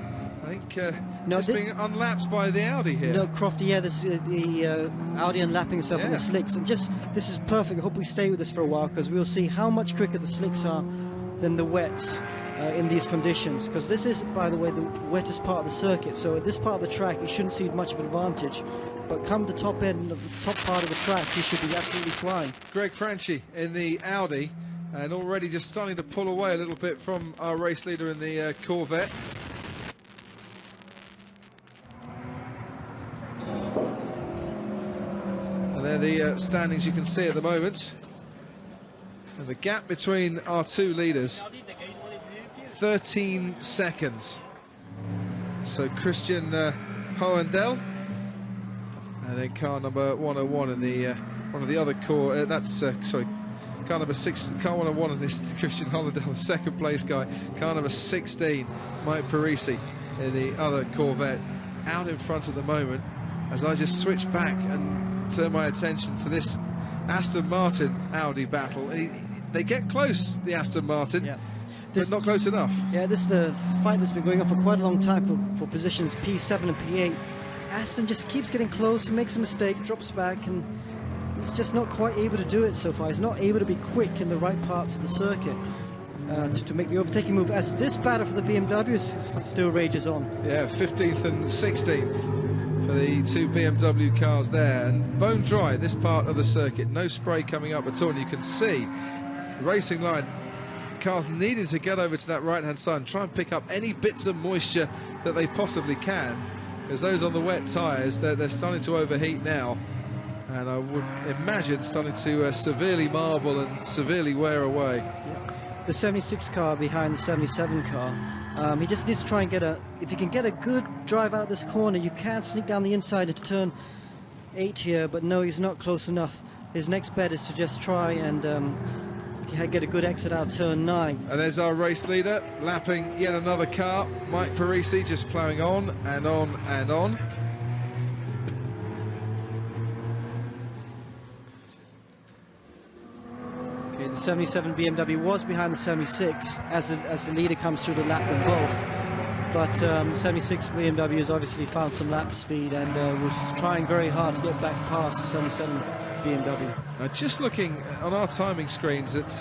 I think just being unlapped by the Audi here. No, Crofty, yeah, this is the Audi unlapping himself in the slicks, and just this is perfect. I hope we stay with this for a while, because we'll see how much quicker the slicks are than the wets in these conditions. Because this is, by the way, the wettest part of the circuit. So at this part of the track, you shouldn't see much of an advantage. But come the top end of the top part of the track, he should be absolutely flying. Greg Franchi in the Audi, and already just starting to pull away a little bit from our race leader in the Corvette. And they're the standings you can see at the moment. And the gap between our 2 leaders, 13 seconds. So Christian Hohendel, and then car number 101 in the one of the other core. Sorry. Car number 6, car 101, and this Christian Hohendel, the second place guy. Car number 16, Mike Parisi in the other Corvette, out in front at the moment. As I just switch back and turn my attention to this Aston Martin Audi battle. They get close, the Aston Martin, but not close enough. Yeah, this is the fight that's been going on for quite a long time for positions P7 and P8. Aston just keeps getting close, makes a mistake, drops back, and he's just not quite able to do it so far. He's not able to be quick in the right parts of the circuit to make the overtaking move, as this battle for the BMW still rages on. Yeah, 15th and 16th for the 2 BMW cars there, and bone dry this part of the circuit, no spray coming up at all. And you can see the racing line, the cars needing to get over to that right hand side and try and pick up any bits of moisture that they possibly can, because those on the wet tyres, they're starting to overheat now, and I would imagine starting to severely marble and severely wear away. The 76 car behind the 77 car, he just needs to try and get if you can get a good drive out of this corner, you can sneak down the inside into turn 8 here, but no, he's not close enough. His next bet is to just try and get a good exit out of turn 9. And there's our race leader, lapping yet another car, Mike Parisi, just ploughing on and on and on. The 77 BMW was behind the 76 as the leader comes through to lap them both, but the 76 BMW has obviously found some lap speed and was trying very hard to get back past the 77 BMW. Just looking on our timing screens at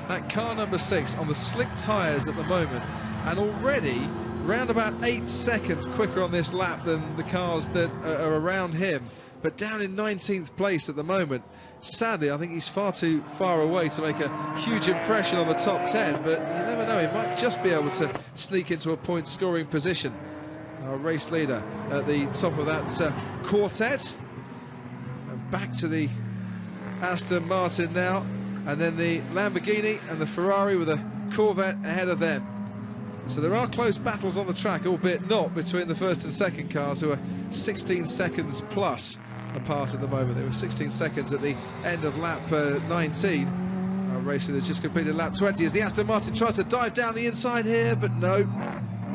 that car number 6 on the slick tyres at the moment, and already round about 8 seconds quicker on this lap than the cars that are around him, but down in 19th place at the moment. Sadly, I think he's far too far away to make a huge impression on the top 10, but you never know, he might just be able to sneak into a point scoring position. Our race leader at the top of that quartet. And back to the Aston Martin now, and then the Lamborghini and the Ferrari with a Corvette ahead of them. So there are close battles on the track, albeit not between the first and second cars, who are 16 seconds plus apart at the moment. They were 16 seconds at the end of lap 19. Our racing has just completed lap 20 as the Aston Martin tries to dive down the inside here, but no.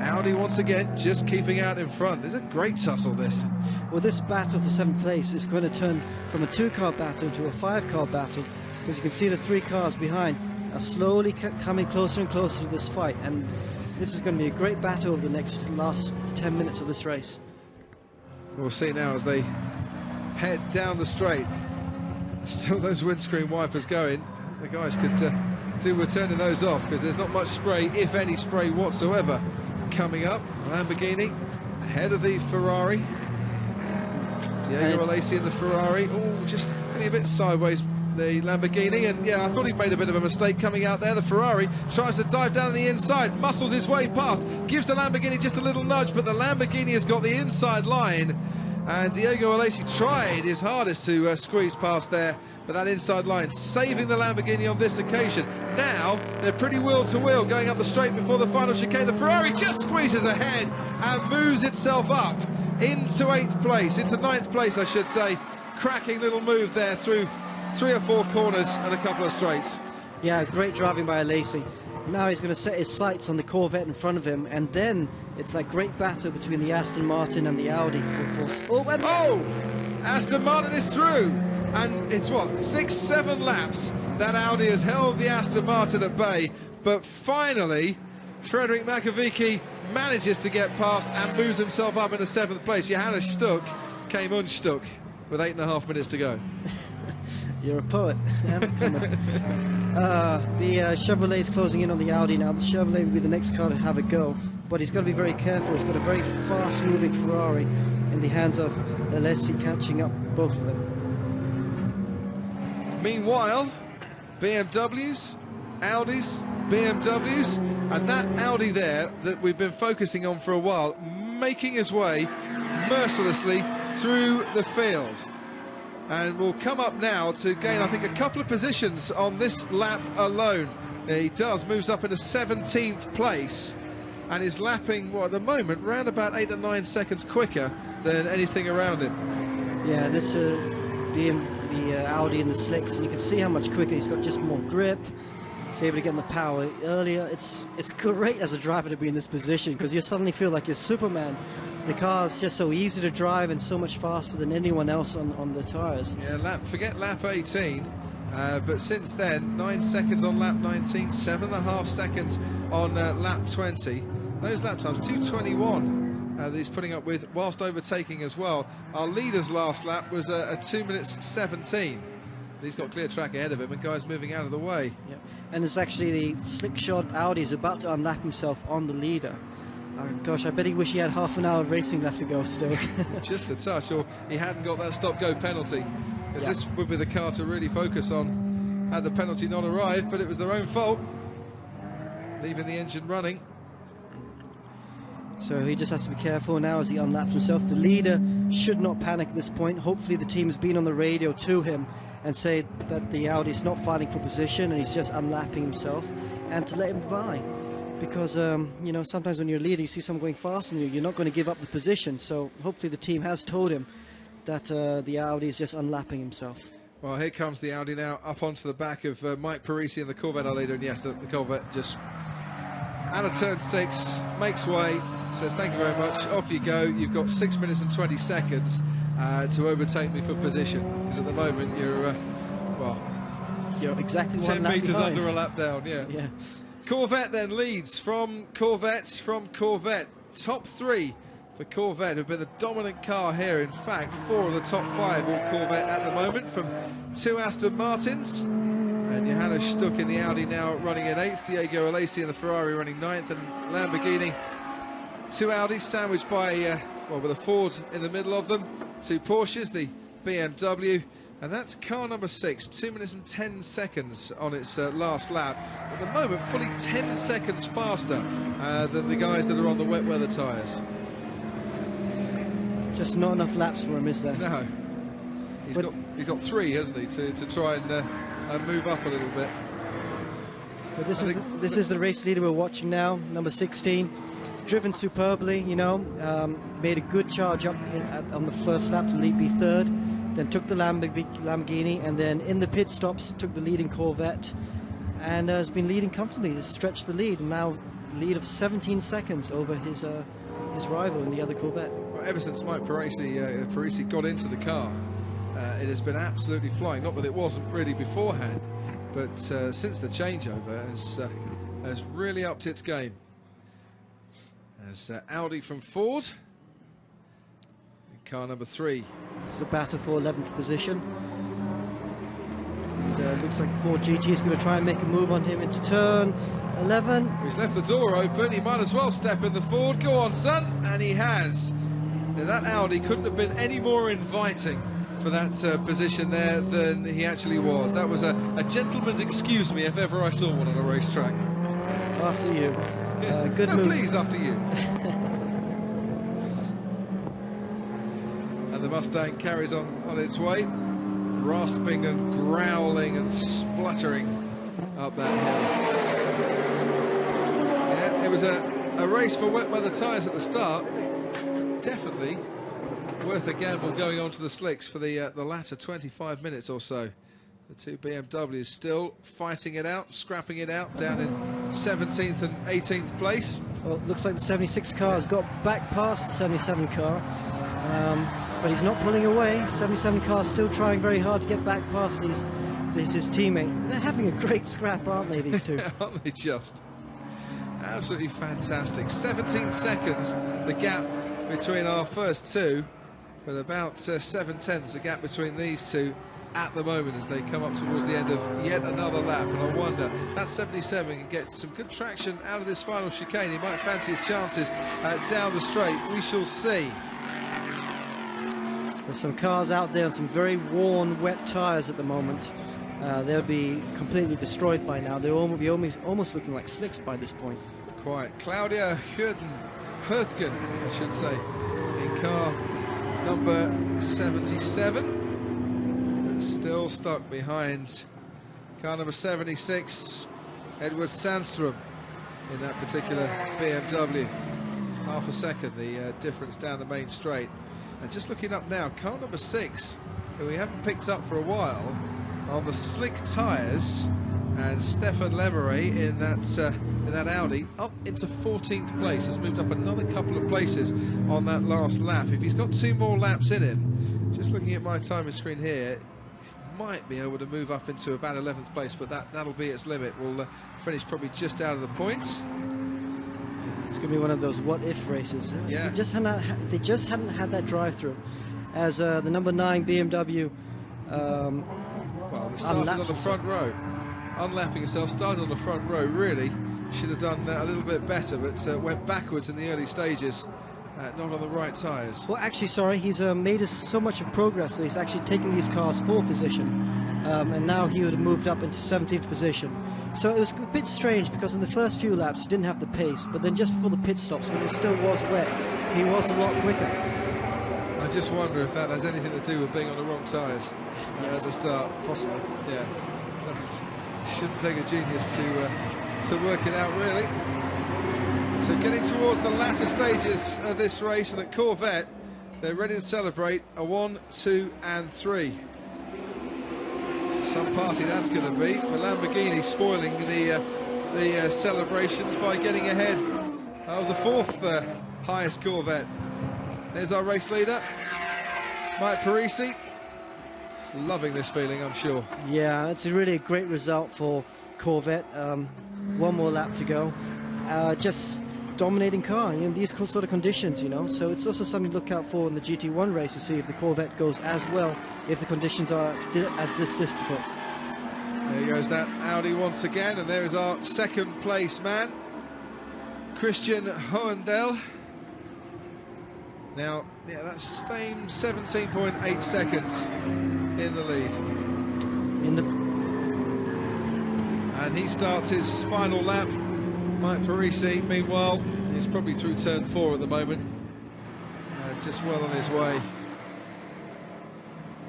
Audi once again just keeping out in front. It's a great tussle, this. Well, this battle for 7th place is going to turn from a 2-car battle into a 5-car battle, because you can see the 3 cars behind are slowly coming closer and closer to this fight, and this is going to be a great battle over the last 10 minutes of this race. We'll see now as they head down the straight. Still those windscreen wipers going. The guys could do with turning those off, because there's not much spray, if any spray whatsoever, coming up. Lamborghini ahead of the Ferrari. Diego Alesi in the Ferrari. Oh, just getting a bit sideways, the Lamborghini, and yeah, I thought he made a bit of a mistake coming out there. The Ferrari tries to dive down the inside, muscles his way past, gives the Lamborghini just a little nudge, but the Lamborghini has got the inside line, and Diego Alesi tried his hardest to squeeze past there, but that inside line saving the Lamborghini on this occasion. Now they're pretty wheel to wheel going up the straight before the final chicane. The Ferrari just squeezes ahead and moves itself up into 8th place, into 9th place I should say. Cracking little move there through 3 or 4 corners and a couple of straights. Yeah, great driving by Alesi. Now he's going to set his sights on the Corvette in front of him, and then it's a great battle between the Aston Martin and the Audi. Aston Martin is through, and it's what, 6-7 laps that Audi has held the Aston Martin at bay, but finally Frederick Makovici manages to get past and moves himself up into 7th place. Johannes Stuck came unstuck with 8.5 minutes to go. You're a poet. The Chevrolet is closing in on the Audi now. The Chevrolet will be the next car to have a go, but he's got to be very careful. He's got a very fast-moving Ferrari in the hands of Alesi, catching up both of them. Meanwhile, BMWs, Audis, BMWs, and that Audi there that we've been focusing on for a while, making his way mercilessly through the field. And will come up now to gain, I think, a couple of positions on this lap alone. He moves up into 17th place, and is lapping, well, at the moment, round about 8 or 9 seconds quicker than anything around him. Yeah, this being the Audi in the slicks, and you can see how much quicker he's got, just more grip. He's able to get in the power earlier. It's great as a driver to be in this position, because you suddenly feel like you're Superman. The car's just so easy to drive and so much faster than anyone else on the tyres. Yeah, forget lap 18, but since then, 9 seconds on lap 19, 7.5 seconds on lap 20. Those lap times, 2:21, that he's putting up with, whilst overtaking as well. Our leader's last lap was a 2 minutes 17. But he's got clear track ahead of him, and guys moving out of the way. Yep. And it's actually the slick shot Audi is about to unlap himself on the leader. Gosh, I bet he wish he had half an hour of racing left to go still. Just a touch, or he hadn't got that stop-go penalty, because this would be the car to really focus on had the penalty not arrived, but it was their own fault, leaving the engine running. So he just has to be careful now as he unlaps himself. The leader should not panic at this point. Hopefully the team has been on the radio to him and say that the Audi is not fighting for position and he's just unlapping himself, and to let him by. Because, you know, sometimes when you're a leader, you see someone going faster than you, you're not going to give up the position. So hopefully the team has told him that the Audi is just unlapping himself. Well, here comes the Audi now up onto the back of Mike Parisi and the Corvette, our leader. And yes, the Corvette just out of turn 6, makes way, says thank you very much, off you go. You've got 6 minutes and 20 seconds to overtake me for position. Because at the moment you're, well, you're exactly 10 one lap metres behind. under a lap down, yeah. Corvette then leads from Corvette. Top 3 for Corvette have been the dominant car here. In fact, 4 of the top 5 all Corvette at the moment, from 2 Aston Martins And Johannes Stuck in the Audi now running in 8th, Diego Alesi in the Ferrari running 9th, and Lamborghini. 2 Audis sandwiched by, well, with a Ford in the middle of them. 2 Porsches, the BMW, and that's car number 6, 2 minutes and 10 seconds on its last lap. At the moment, fully 10 seconds faster than the guys that are on the wet weather tyres. Just not enough laps for him, is there? No. He's got 3, hasn't he, to try and move up a little bit. But this is the race leader we're watching now, number 16. Driven superbly, you know, made a good charge up on the first lap to be 3rd, then took the Lamborghini, and then in the pit stops took the leading Corvette, and has been leading comfortably to stretch the lead, and now lead of 17 seconds over his rival in the other Corvette. Well, ever since Mike Parisi got into the car, it has been absolutely flying. Not that it wasn't really beforehand, but since the changeover has really upped its game. As Audi from Ford, car number 3. This is a battle for 11th position. And looks like the Ford GT is going to try and make a move on him into turn 11. He's left the door open, he might as well step in the Ford. Go on, son, and he has. Now, that Audi couldn't have been any more inviting for that position there than he actually was. That was a gentleman's excuse me if ever I saw one on a racetrack. After you. Good no, move. Please, after you. And the Mustang carries on its way, rasping and growling and spluttering up that hill. Yeah, it was a race for wet weather tyres at the start. Definitely worth a gamble going on to the slicks for the latter 25 minutes or so. The 2 BMWs still fighting it out, scrapping it out, down in 17th and 18th place. Well, it looks like the 76 car has got back past the 77 car, but he's not pulling away. 77 car still trying very hard to get back past his teammate. They're having a great scrap, aren't they, these two? Aren't they just? Absolutely fantastic. 17 seconds, the gap between our first 2, but about 7/10 the gap between these 2 at the moment as they come up towards the end of yet another lap. And I wonder, that 77 can get some good traction out of this final chicane. He might fancy his chances down the straight. We shall see. There's some cars out there on some very worn, wet tyres at the moment. They'll be completely destroyed by now. They'll be almost looking like slicks by this point. Quite. Claudia Hurtgen, I should say, in car number 77. Still stuck behind car number 76, Edward Sandstrom, in that particular BMW. Half a second the difference down the main straight. And just looking up now, car number 6, who we haven't picked up for a while, on the slick tyres, and Stefan Lemeray in that Audi, up into 14th place, has moved up another couple of places on that last lap. If he's got 2 more laps in him, just looking at my timing screen here, might be able to move up into about 11th place, but that'll be its limit. We'll finish probably just out of the points. It's going to be one of those what-if races. Yeah. They just hadn't had that drive-through. As the number 9 BMW. Well, they started on the front row, unlapping itself. Started on the front row. Really should have done a little bit better, but went backwards in the early stages. Not on the right tyres. Well, actually, sorry, he's made so much of progress that he's actually taken these cars 4th position, and now he would have moved up into 17th position. So it was a bit strange because in the first few laps he didn't have the pace, but then just before the pit stops, when it still was wet, he was a lot quicker. I just wonder if that has anything to do with being on the wrong tyres at the start. Possibly. Yeah. Shouldn't take a genius to work it out, really. So getting towards the latter stages of this race, and at Corvette, they're ready to celebrate a 1, 2 and 3. Some party that's going to be. The Lamborghini spoiling the celebrations by getting ahead of the 4th highest Corvette. There's our race leader, Mike Parisi. Loving this feeling, I'm sure. Yeah, it's really a great result for Corvette. 1 more lap to go. Just dominating car in these sort of conditions, you know. So it's also something to look out for in the GT1 race to see if the Corvette goes as well if the conditions are as this difficult. There goes that Audi once again, and there is our second place man, Christian Hoendel. Now, yeah, that's same 17.8 seconds in the lead. And he starts his final lap. Mike Parisi, meanwhile, he's probably through turn 4 at the moment. Just well on his way.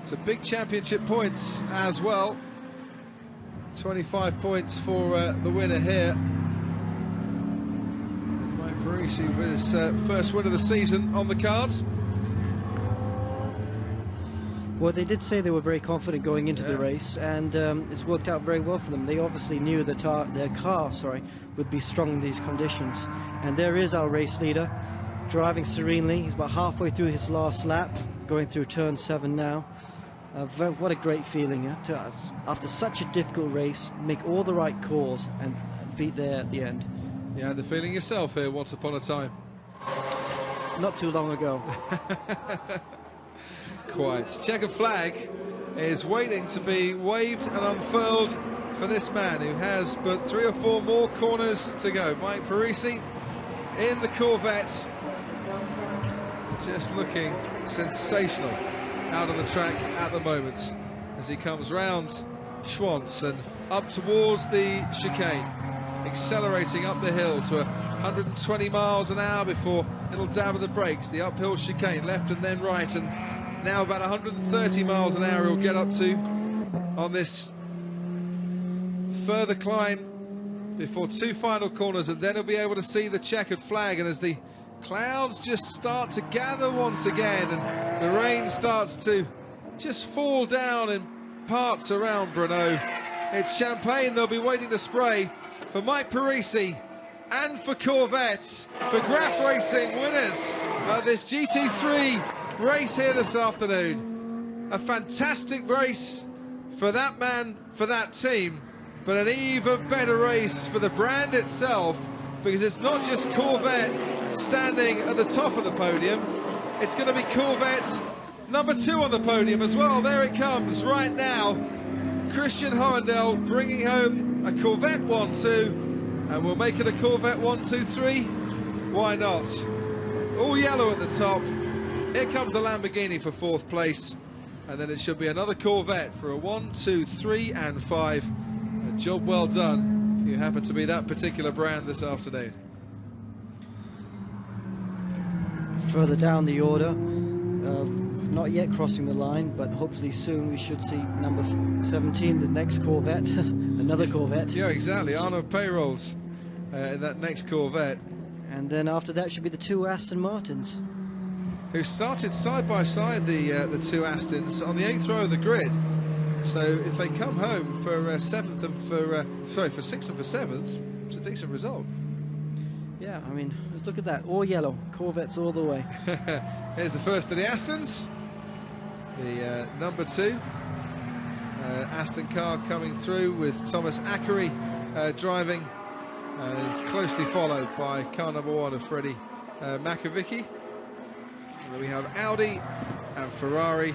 It's a big championship points as well. 25 points for the winner here. And Mike Parisi with his first win of the season on the cards. Well, they did say they were very confident going into the race, and it's worked out very well for them. They obviously knew that their car, would be strong in these conditions. And there is our race leader, driving serenely. He's about halfway through his last lap, going through turn 7 now. What a great feeling after such a difficult race, make all the right calls and beat there at the end. You had the feeling yourself here once upon a time. Not too long ago. Quite. Checkered flag is waiting to be waved and unfurled for this man who has but 3 or 4 more corners to go. Mike Parisi in the Corvette, just looking sensational out on the track at the moment as he comes round Schwantz and up towards the chicane, accelerating up the hill to 120 miles an hour before a little dab of the brakes. The uphill chicane, left and then right, and now about 130 miles an hour he'll get up to on this further climb before 2 final corners, and then he'll be able to see the checkered flag. And as the clouds just start to gather once again and the rain starts to just fall down in parts around Brno, it's champagne they'll be waiting to spray for Mike Parisi and for Corvettes, for Graf Racing winners of this GT3 race here this afternoon. A fantastic race for that man, for that team, but an even better race for the brand itself, because it's not just Corvette standing at the top of the podium, it's going to be Corvette number 2 on the podium as well. There it comes right now. Christian Hoendel bringing home a Corvette 1-2, and we'll make it a Corvette 1-2-3. Why not? All yellow at the top. Here comes the Lamborghini for 4th place, and then it should be another Corvette for a 1, 2, 3 and 5. A job well done if you happen to be that particular brand this afternoon. Further down the order, not yet crossing the line, but hopefully soon we should see number 17, the next Corvette, another Corvette. Yeah, exactly, Arno Payrolls in that next Corvette. And then after that should be the 2 Aston Martins, who started side by side, the 2 Astons, on the 8th row of the grid. So if they come home for 7th and for 6th and for 7th, it's a decent result. Yeah, I mean, let's look at that, all yellow, Corvettes all the way. Here's the first of the Astons, the number 2 Aston car coming through with Thomas Ackery driving. It's closely followed by car number 1 of Freddie Makovici. We have Audi and Ferrari.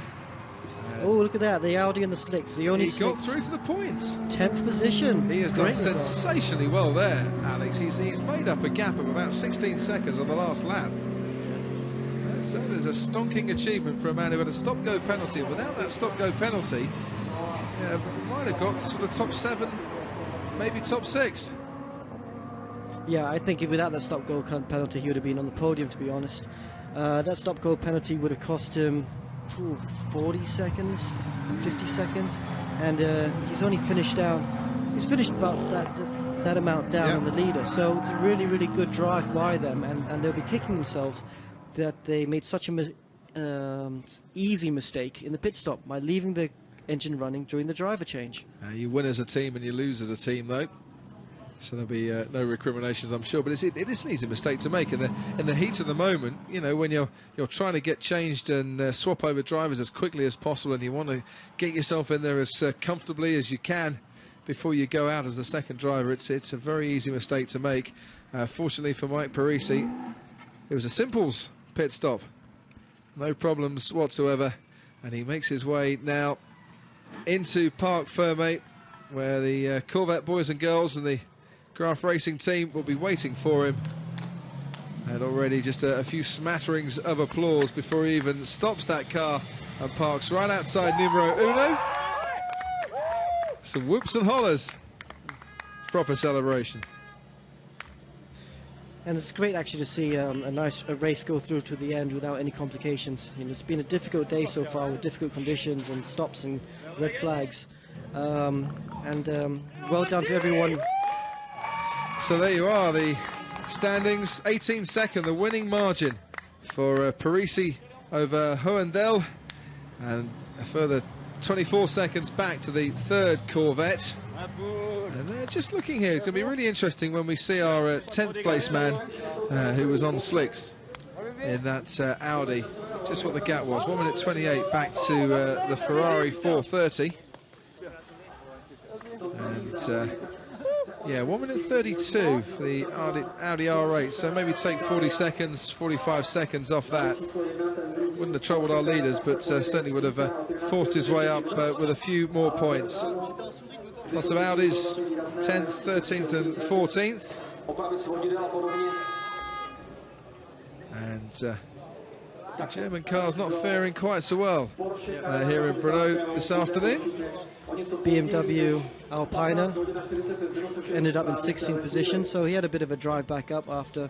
Oh, look at that, the Audi and the slicks. The only he got through to the points. 10th position. He has done sensationally well there, Alex. He's made up a gap of about 16 seconds on the last lap. That is a stonking achievement for a man who had a stop-go penalty. And without that stop-go penalty, might have got sort of top 7, maybe top 6. Yeah, I think without that stop-go penalty, he would have been on the podium, to be honest. That stop-go penalty would have cost him 40 seconds, 50 seconds, and he's only finished down. He's finished about that amount down on the leader. So it's a really, really good drive by them, and they'll be kicking themselves that they made such a easy mistake in the pit stop by leaving the engine running during the driver change. You win as a team and you lose as a team, though. So there'll be no recriminations, I'm sure. But it is an easy mistake to make in the heat of the moment. You know, when you're trying to get changed and swap over drivers as quickly as possible, and you want to get yourself in there as comfortably as you can before you go out as the second driver. It's a very easy mistake to make. Fortunately for Mike Parisi, it was a simples pit stop, no problems whatsoever, and he makes his way now into Parc Fermé. where the Corvette boys and girls and the Graf Racing team will be waiting for him. And already just a few smatterings of applause before he even stops that car and parks right outside numero uno. Some whoops and hollers. Proper celebration. And it's great actually to see a race go through to the end without any complications. You know, it's been a difficult day so far with difficult conditions and stops and red flags. Well done to everyone. So there you are, the standings, 18-second, the winning margin for Parisi over Hohendel, and a further 24 seconds back to the third Corvette. And they're just looking here. It's going to be really interesting when we see our 10th place man who was on slicks in that Audi. Just what the gap was, 1 minute 28 back to the Ferrari 430. And yeah, 1 minute 32 for the Audi R8, so maybe take 40 seconds, 45 seconds off that. Wouldn't have troubled our leaders, but certainly would have forced his way up with a few more points. Lots of Audis, 10th, 13th and 14th. And the German car's not faring quite so well here in Brno this afternoon. BMW Alpina ended up in 16th position, so he had a bit of a drive back up after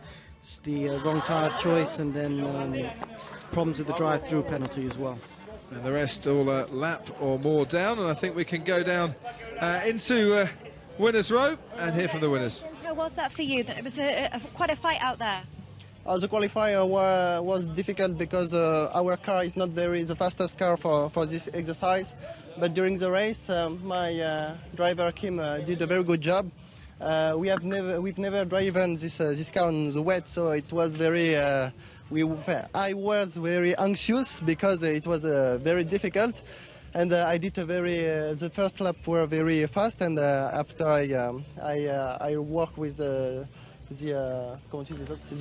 the wrong tyre choice and then problems with the drive-through penalty as well. And the rest all a lap or more down, and I think we can go down into winners' row and hear from the winners. How was that for you? It was quite a fight out there. The qualifier was difficult because our car is not the fastest car for this exercise. But during the race, my driver Kim did a very good job. We've never driven this car on the wet, so it was very. I was very anxious because it was very difficult, and I did the first lap were very fast, and after I worked with the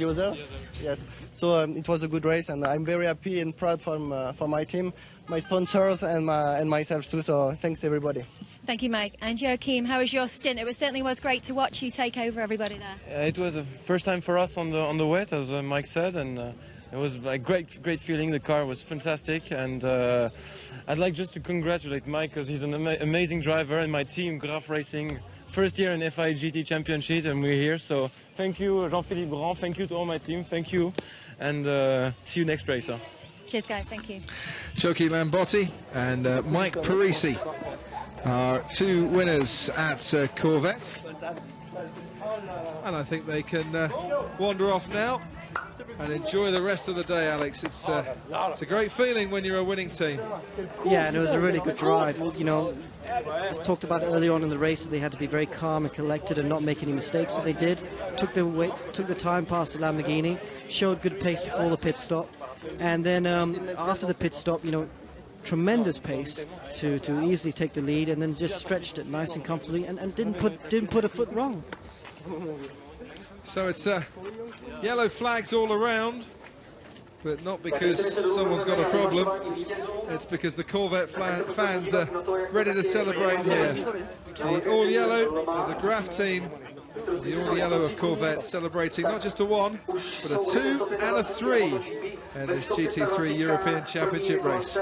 others. Yes, so it was a good race, and I'm very happy and proud for my team, my sponsors, and myself too. So thanks everybody. Thank you, Mike. And Joachim, how was your stint? It certainly was great to watch you take over everybody there. It was the first time for us on the wet, as Mike said, and it was a great feeling. The car was fantastic, and I'd like just to congratulate Mike because he's an amazing driver, and my team, Graf Racing, first year in FIA GT Championship, and we're here. So thank you, Jean-Philippe Brand. Thank you to all my team. Thank you, and see you next race. Cheers, guys. Thank you. Choki Lambotti and Mike Parisi are two winners at Corvette, and I think they can wander off now and enjoy the rest of the day. Alex, it's a great feeling when you're a winning team. Yeah, and it was a really good drive. You know, I talked about it early on in the race that they had to be very calm and collected and not make any mistakes, that they did. Took the time past the Lamborghini, showed good pace before the pit stop, and then after the pit stop, you know, tremendous pace to easily take the lead, and then just stretched it nice and comfortably, and didn't put a foot wrong. So it's yellow flags all around, but not because someone's got a problem. It's because the Corvette fans are ready to celebrate here. The all yellow of the Graf team, the all yellow of Corvette, celebrating not just a 1, but a 2 and a 3 in this GT3 European Championship race.